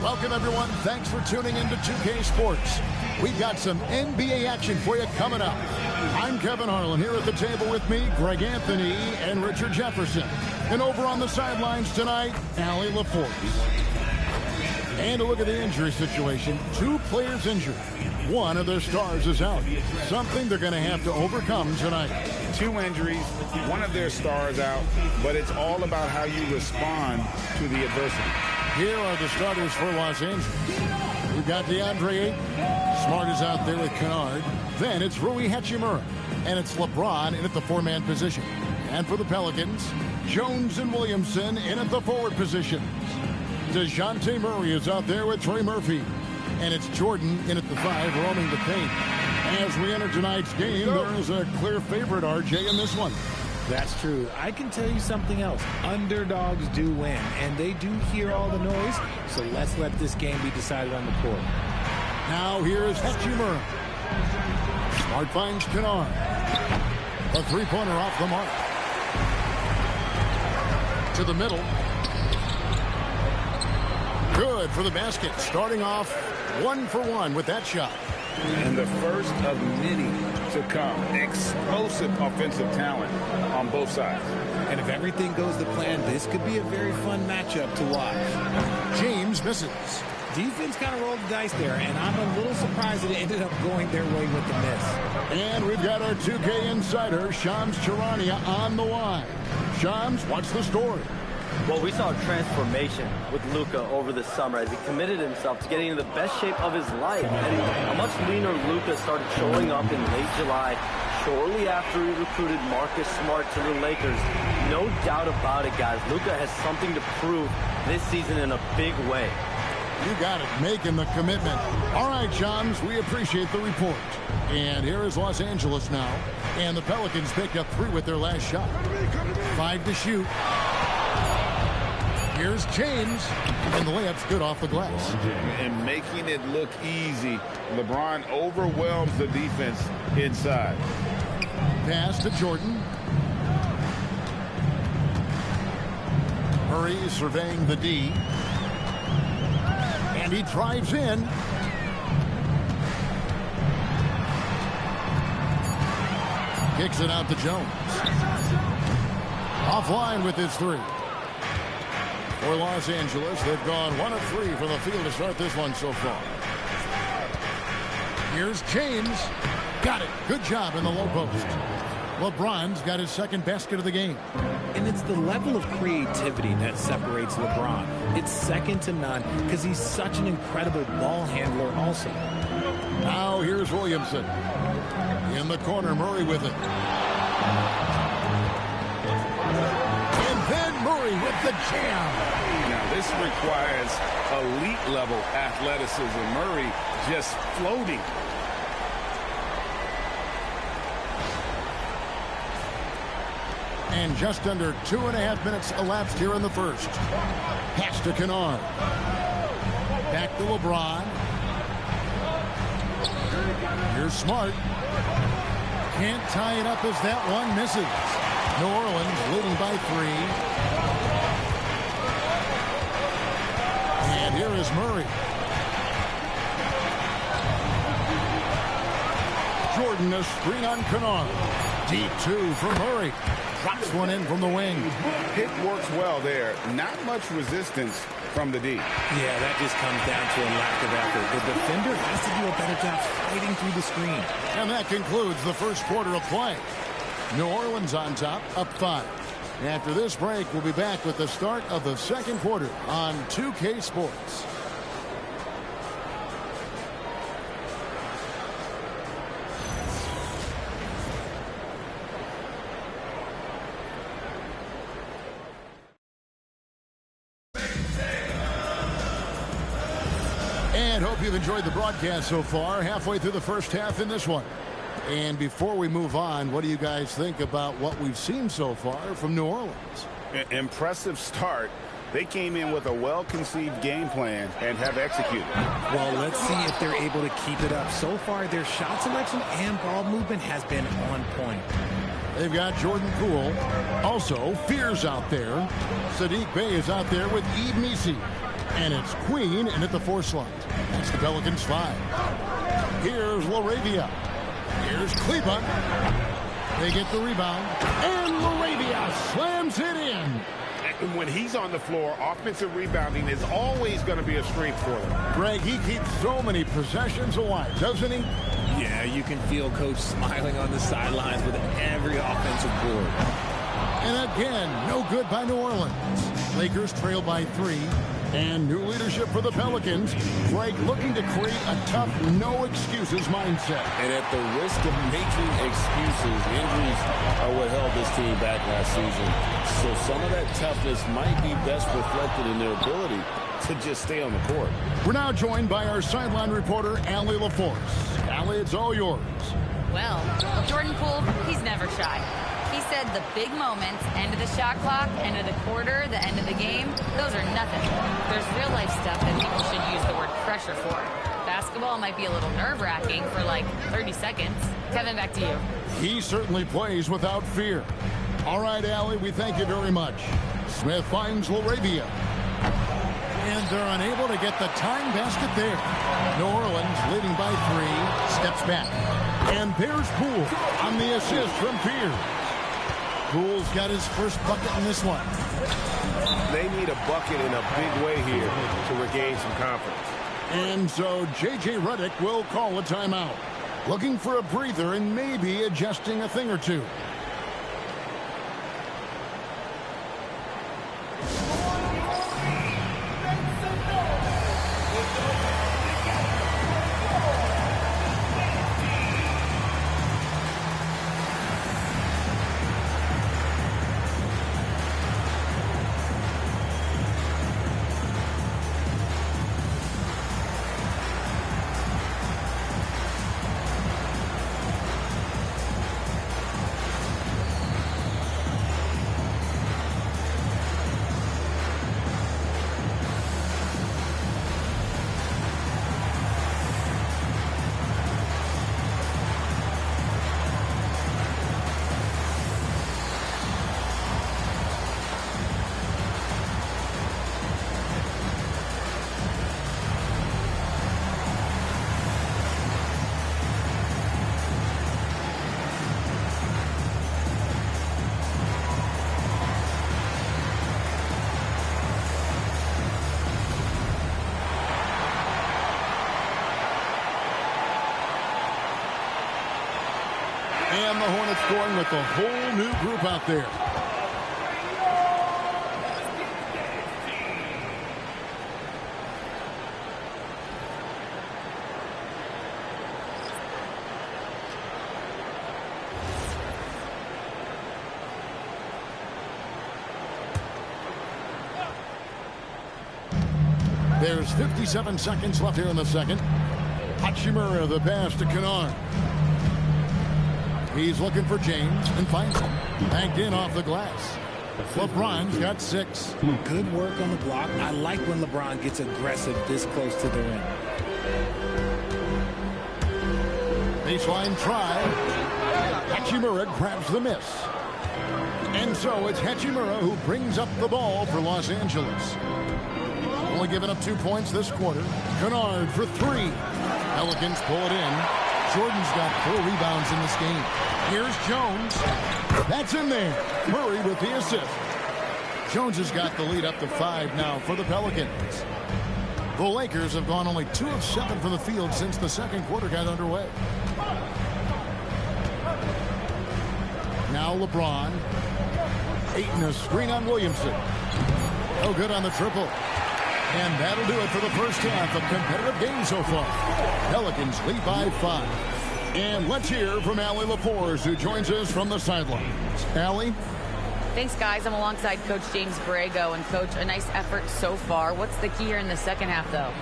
Welcome, everyone. Thanks for tuning in to 2K Sports. We've got some NBA action for you coming up. I'm Kevin Harlan. Here at the table with me, Greg Anthony and Richard Jefferson. And over on the sidelines tonight, Allie LaForce. And a look at the injury situation. 2 players injured. One of their stars is out. Something they're going to have to overcome tonight. 2 injuries, one of their stars out, but it's all about how you respond to the adversity. Here are the starters for Los Angeles. We've got DeAndre Ayton. Smart is out there with Kennard. Then it's Rui Hachimura. And it's LeBron in at the 4-man position. And for the Pelicans, Jones and Williamson in at the forward positions. DeJounte Murray is out there with Trey Murphy. And it's Jordan in at the 5, roaming the paint. As we enter tonight's game, there is a clear favorite, RJ, in this one. That's true. I can tell you something else. Underdogs do win, and they do hear all the noise, so let's let this game be decided on the court. Now here's Hachimura. Smart finds Kennard. A 3-pointer off the mark. To the middle. Good for the basket. Starting off 1 for 1 with that shot. And the first of many to come. Explosive offensive talent on both sides. And if everything goes to plan, this could be a very fun matchup to watch. James misses. Defense kind of rolled the dice there, and I'm a little surprised that it ended up going their way with the miss. And we've got our 2K insider, Shams Charania, on the line. Shams, what's the story? Well, we saw a transformation with Luka over the summer as he committed himself to getting in the best shape of his life. And a much leaner Luka started showing up in late July, shortly after he recruited Marcus Smart to the Lakers. No doubt about it, guys. Luka has something to prove this season in a big way. You got it, making the commitment. All right, Shams, we appreciate the report. And here is Los Angeles now. And the Pelicans picked up 3 with their last shot. 5 to shoot. Here's James, and the layup's good off the glass. And making it look easy, LeBron overwhelms the defense inside. Pass to Jordan. Murray surveying the D. And he drives in. Kicks it out to Jones. Offline with his 3. For Los Angeles, they've gone 1 of 3 from the field to start this one so far. Here's James. Got it. Good job in the low post. LeBron's got his 2nd basket of the game. And it's the level of creativity that separates LeBron. It's second to none because he's such an incredible ball handler also. Now here's Williamson. In the corner, Murray with it. Murray with the jam. Now this requires elite level athleticism. Murray just floating. And just under 2.5 minutes elapsed here in the first. Pass to Kennard. Back to LeBron. Here's Smart. Can't tie it up as that one misses. New Orleans leading by 3. And here is Murray. Jordan, a screen on Kennard. Deep 2 for Murray. Drops one in from the wing. Pick works well there. Not much resistance from the D. Yeah, that just comes down to a lack of effort. The defender has to do a better job fighting through the screen. And that concludes the first quarter of play. New Orleans on top, up 5. After this break, we'll be back with the start of the second quarter on 2K Sports. And hope you've enjoyed the broadcast so far. Halfway through the first half in this one. And before we move on, what do you guys think about what we've seen so far from New Orleans? Impressive start. They came in with a well-conceived game plan and have executed. Well, let's see if they're able to keep it up. So far, their shot selection and ball movement has been on point. They've got Jordan Poole. Also, Fears out there. Sadiq Bey is out there with Yves Missi. And it's Queen in at the 4 slot. That's the Pelicans 5. Here's LaRavia. Here's Kleber. They get the rebound. And LaRavia slams it in. And when he's on the floor, offensive rebounding is always going to be a strength for them. Greg, he keeps so many possessions alive, doesn't he? Yeah, you can feel Coach smiling on the sidelines with every offensive board. And again, no good by New Orleans. Lakers trail by 3. And new leadership for the Pelicans. Greg looking to create a tough, no-excuses mindset. And at the risk of making excuses, injuries are what held this team back last season. So some of that toughness might be best reflected in their ability to just stay on the court. We're now joined by our sideline reporter, Allie LaForce. Allie, it's all yours. Well, Jordan Poole, he's never shy. He said the big moments, end of the shot clock, end of the quarter, the end of the game, those are nothing. There's real life stuff that people should use the word pressure for. Basketball might be a little nerve-wracking for like 30 seconds. Kevin, back to you. He certainly plays without fear. All right, Allie, we thank you very much. Smith finds LaRavia. And they're unable to get the time basket there. New Orleans leading by 3, steps back. And there's Poole on the assist from Pierce. Poole's got his first bucket in this one. They need a bucket in a big way here to regain some confidence. And so J.J. Redick will call a timeout. Looking for a breather and maybe adjusting a thing or two. And the Hornets going with a whole new group out there. There's 57 seconds left here in the second. Hachimura, the pass to Kennard. He's looking for James and finds him. Banked in off the glass. LeBron's got 6. Good work on the block. I like when LeBron gets aggressive this close to the rim. Baseline try. Hachimura grabs the miss. And so it's Hachimura who brings up the ball for Los Angeles. Only giving up 2 points this quarter. Kennard for 3. Pelicans pull it in. Jordan's got 4 rebounds in this game. Here's Jones. That's in there. Murray with the assist. Jones has got the lead up to 5 now for the Pelicans. The Lakers have gone only 2 of 7 from the field since the second quarter got underway. Now LeBron. Ayton a screen on Williamson. No good on the triple. And that'll do it for the first half of competitive game so far. Pelicans lead by 5. And let's hear from Allie LaForce, who joins us from the sidelines. Allie? Thanks, guys. I'm alongside Coach James Borrego. And, Coach, a nice effort so far. What's the key here in the second half, though?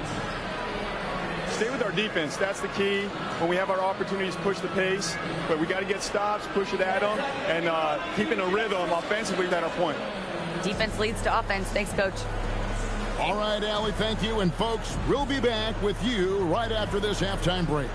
Stay with our defense. That's the key. When we have our opportunities, push the pace. But we got to get stops, push it at them, and keeping a rhythm offensively at our point. Defense leads to offense. Thanks, Coach. All right, Allie, thank you. And, folks, we'll be back with you right after this halftime break.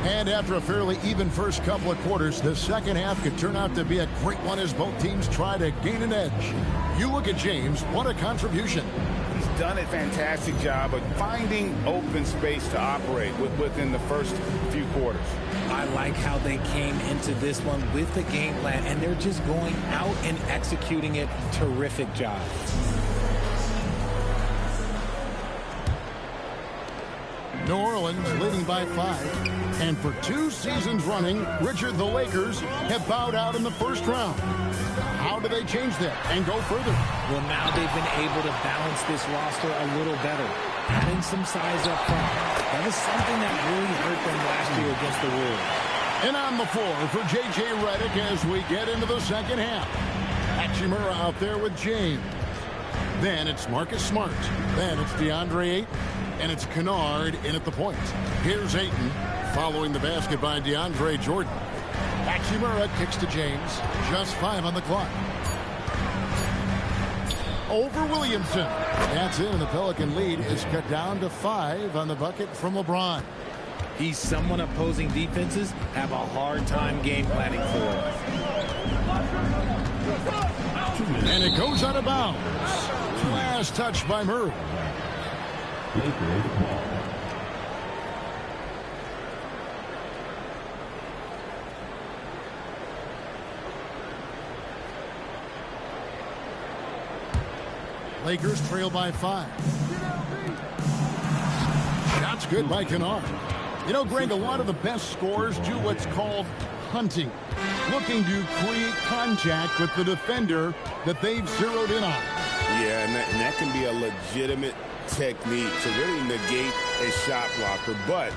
And after a fairly even first couple of quarters, the second half could turn out to be a great one as both teams try to gain an edge. You look at James, what a contribution. He's done a fantastic job of finding open space to operate within the first few quarters. I like how they came into this one with the game plan, and they're just going out and executing it. Terrific job. New Orleans leading by 5. And for 2 seasons running, Richard, the Lakers have bowed out in the first round. How do they change that and go further? Well, now they've been able to balance this roster a little better, adding some size up front. That was something that really hurt them last year against the Wolves. And on the floor for J.J. Redick as we get into the second half. Hachimura out there with James. Then it's Marcus Smart. Then it's DeAndre Ayton. And it's Kennard in at the point. Here's Ayton following the basket by DeAndre Jordan. Hachimura kicks to James. Just 5 on the clock. Over Williamson. That's it, and the Pelican lead is cut down to 5 on the bucket from LeBron. He's someone opposing defenses have a hard time game planning for. And it goes out of bounds. Last touch by Murray. Lakers trail by 5. Shots good by Kennard. You know, Greg, a lot of the best scorers do what's called hunting, looking to create contact with the defender that they've zeroed in on. Yeah, and that can be a legitimate technique to really negate a shot blocker. But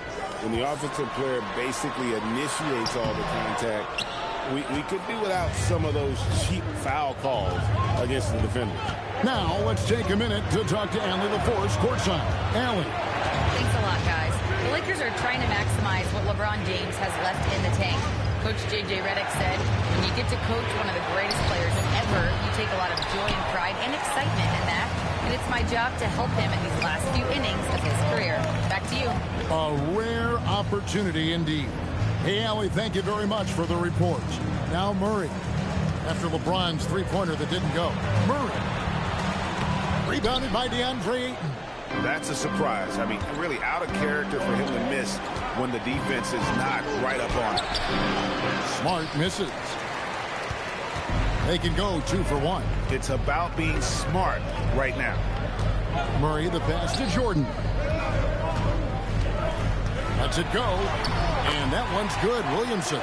when the offensive player basically initiates all the contact, we could do without some of those cheap foul calls against the defender. Now let's take a minute to talk to Allie LaForce courtside. Allie. Thanks a lot, guys. The Lakers are trying to maximize what LeBron James has left in the tank. Coach J.J. Redick said, when you get to coach one of the greatest players ever, you take a lot of joy and pride and excitement in that. And it's my job to help him in these last few innings of his career. Back to you. A rare opportunity indeed. Hey, Allie, thank you very much for the report. Now Murray. After LeBron's three-pointer that didn't go. Murray. Rebounded by DeAndre Ayton. That's a surprise. I mean, really out of character for him to miss when the defense is not right up on it. Smart misses. They can go 2 for 1. It's about being smart right now. Murray, the pass to Jordan. Lets it go. And that one's good. Williamson.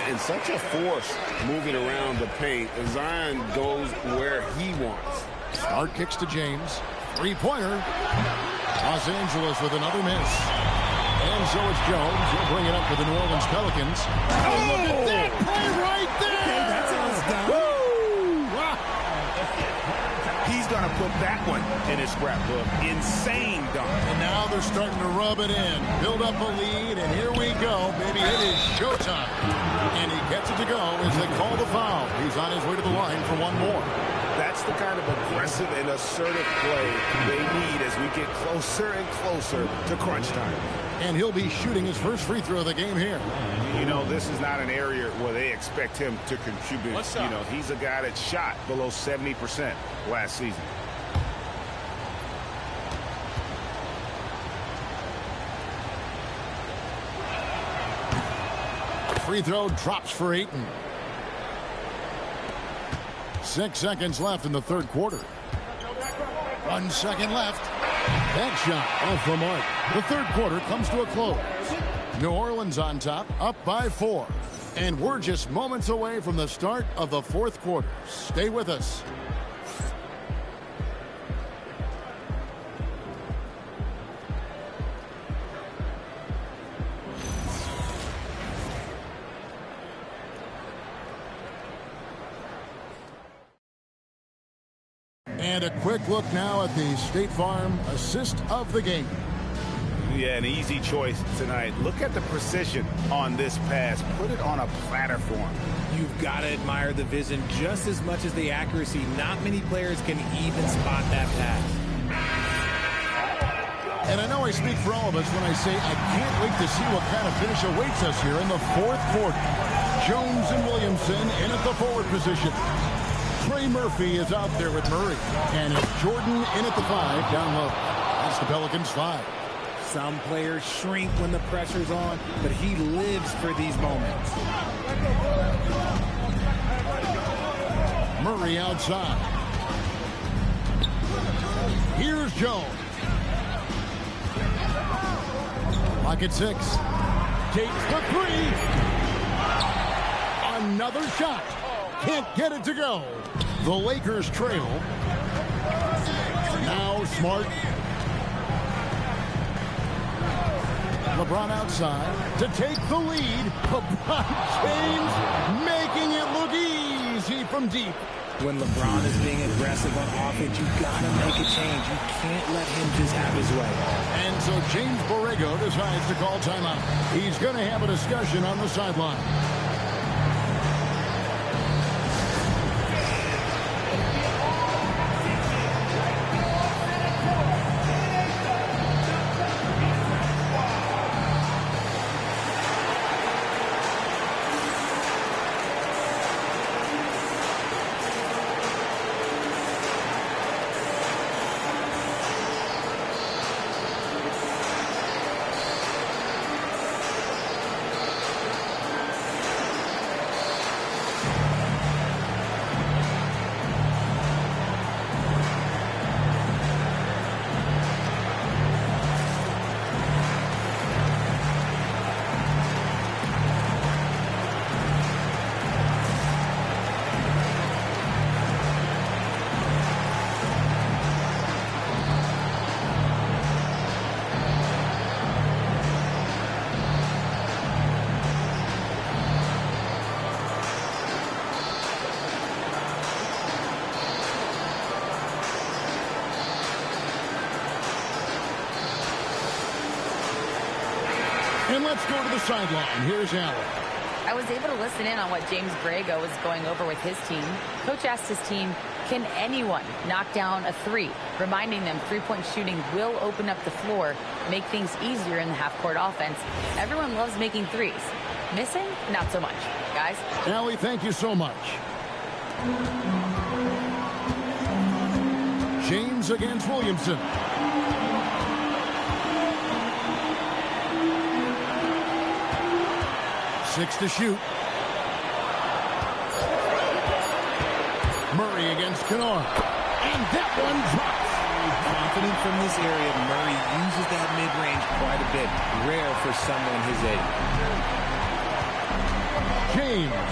And such a force moving around the paint. Zion goes where he wants. Smart kicks to James. Three-pointer. Los Angeles with another miss. And so it's Jones. He'll bring it up for the New Orleans Pelicans. Oh, look at that play right there! Okay, that's how it's done. Wow. He's going to put that one in his scrapbook. Insane dunk. And now they're starting to rub it in. Build up a lead, and here we go. Baby, it is showtime. And he gets it to go as they call the foul. He's on his way to the line for one more. That's the kind of aggressive and assertive play they need as we get closer and closer to crunch time. And he'll be shooting his first free throw of the game here. You know, this is not an area where they expect him to contribute. You know, he's a guy that shot below 70% last season. Free throw drops for Ayton. 6 seconds left in the third quarter. 1 second left. That shot off the mark. The third quarter comes to a close. New Orleans on top, up by 4. And we're just moments away from the start of the fourth quarter. Stay with us. And a quick look now at the State Farm assist of the game. Yeah, an easy choice tonight. Look at the precision on this pass. Put it on a platter for him. You've got to admire the vision just as much as the accuracy. Not many players can even spot that pass. And I know I speak for all of us when I say I can't wait to see what kind of finish awaits us here in the fourth quarter. Jones and Williamson in at the forward position. Trey Murphy is out there with Murray. And it's Jordan in at the 5 down low. That's the Pelicans 5. Some players shrink when the pressure's on, but he lives for these moments. Murray outside. Here's Jones. Lock at 6. Takes the 3. Another shot. Can't get it to go. The Lakers trail. Now Smart. LeBron outside to take the lead. LeBron James making it look easy from deep. When LeBron is being aggressive on offense, you gotta make a change. You can't let him just have his way. And so James Borrego decides to call timeout. He's going to have a discussion on the sideline. And let's go to the sideline. Here's Allen. I was able to listen in on what James Borrego was going over with his team. Coach asked his team, can anyone knock down a 3? Reminding them three-point shooting will open up the floor, make things easier in the half-court offense. Everyone loves making threes. Missing? Not so much. Guys? Allie, thank you so much. James against Williamson. 6 to shoot. Murray against Kennard. And that one drops. Confident from this area, Murray uses that mid-range quite a bit. Rare for someone his age. James.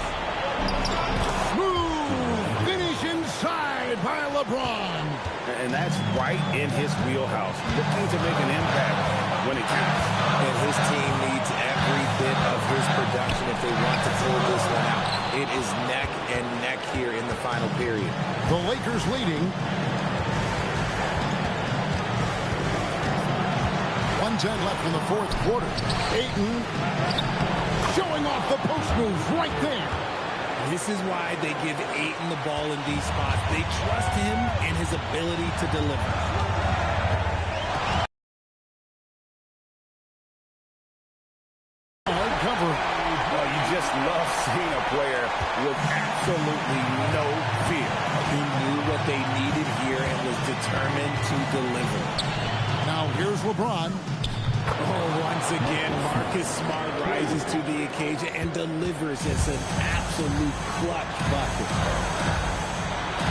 Smooth finish inside by LeBron. And that's right in his wheelhouse. Looking to make an impact when it counts. And his team needs every bit of his production if they want to pull this one out. It is neck and neck here in the final period. The Lakers leading. 1:10 left in the fourth quarter. Ayton showing off the post moves right there. This is why they give Ayton the ball in these spots. They trust him and his ability to deliver. Love seeing a player with absolutely no fear. He knew what they needed here and was determined to deliver. Now here's LeBron. Oh, once again, Marcus Smart rises to the occasion and delivers. It's an absolute clutch bucket.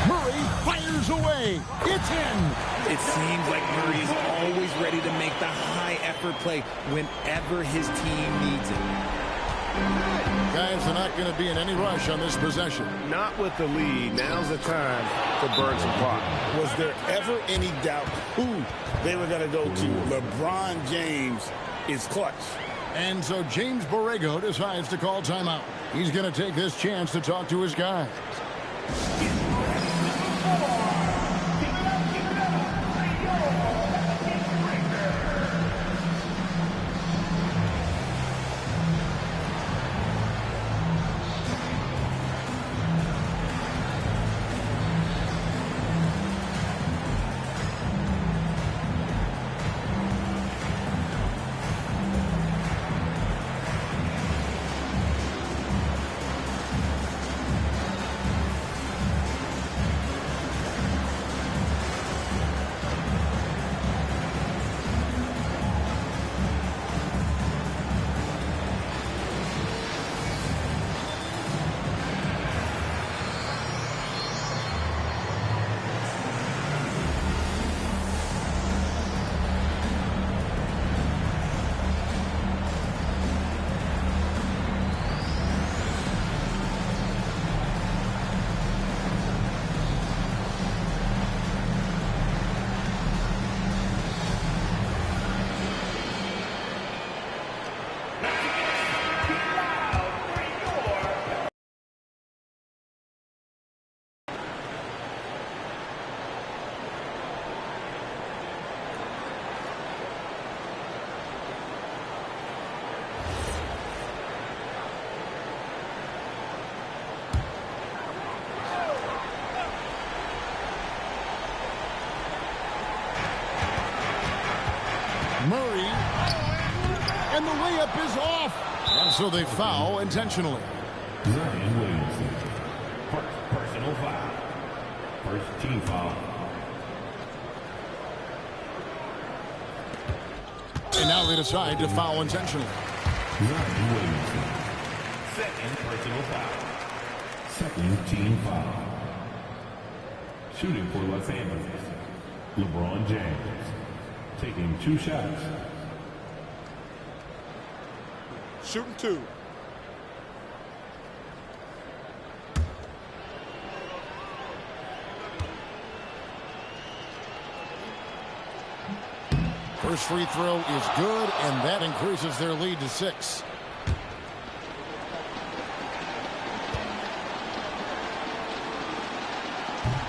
Murray fires away. It's in. It seems like Murray is always ready to make the high-effort play whenever his team needs it. Guys are not going to be in any rush on this possession. Not with the lead. Now's the time to burn some clock. Was there ever any doubt who they were going to go to? LeBron James is clutch. And so James Borrego decides to call timeout. He's going to take this chance to talk to his guys. Murray. And the layup is off. And so they foul intentionally. Zion Williamson. First personal foul. First team foul. And now they decide to foul intentionally. Zion Williamson. Second personal foul. Second team foul. Shooting for Los Angeles, LeBron James. Taking 2 shots. Shooting 2. First free throw is good, and that increases their lead to 6.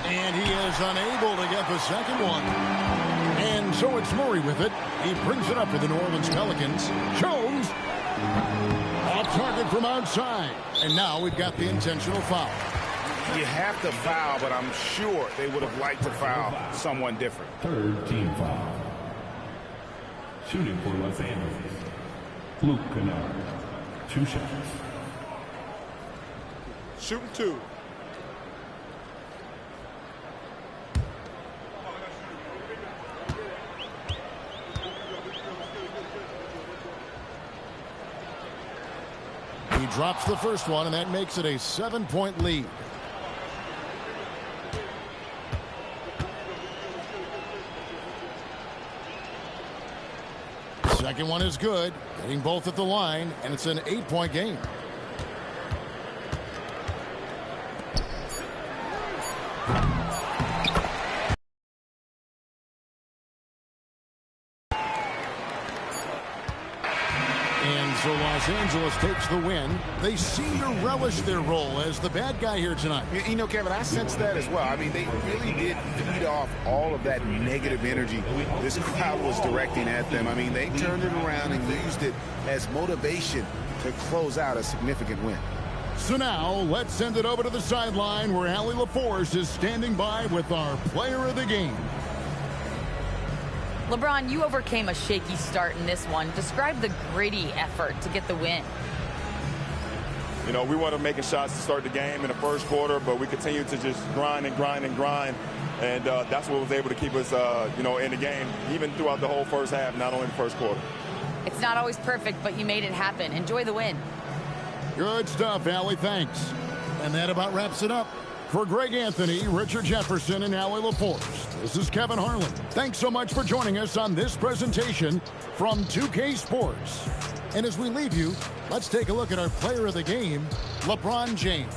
And he is unable to get the second one. And so it's Murray with it. He brings it up for the New Orleans Pelicans. Jones off target from outside. And now we've got the intentional foul. You have to foul, but I'm sure they would have liked to foul someone different. Third team foul. Shooting for Los Angeles, Luke Kennard. 2 shots. Shooting 2. He drops the first one, and that makes it a 7-point lead. Second one is good, hitting both at the line, and it's an 8-point game. And so Los Angeles takes the win. They seem to relish their role as the bad guy here tonight. You know, Kevin, I sense that as well. I mean, they really did feed off all of that negative energy this crowd was directing at them. I mean, they turned it around and used it as motivation to close out a significant win. So now, let's send it over to the sideline where Allie LaForce is standing by with our player of the game. LeBron, you overcame a shaky start in this one. Describe the gritty effort to get the win. You know, we weren't making shots to start the game in the first quarter, but we continued to just grind and grind and grind. And that's what was able to keep us, you know, in the game, even throughout the whole first half, not only the first quarter. It's not always perfect, but you made it happen. Enjoy the win. Good stuff, Allie. Thanks. And that about wraps it up. For Greg Anthony, Richard Jefferson, and Allie LaForce, this is Kevin Harlan. Thanks so much for joining us on this presentation from 2K Sports. And as we leave you, let's take a look at our player of the game, LeBron James.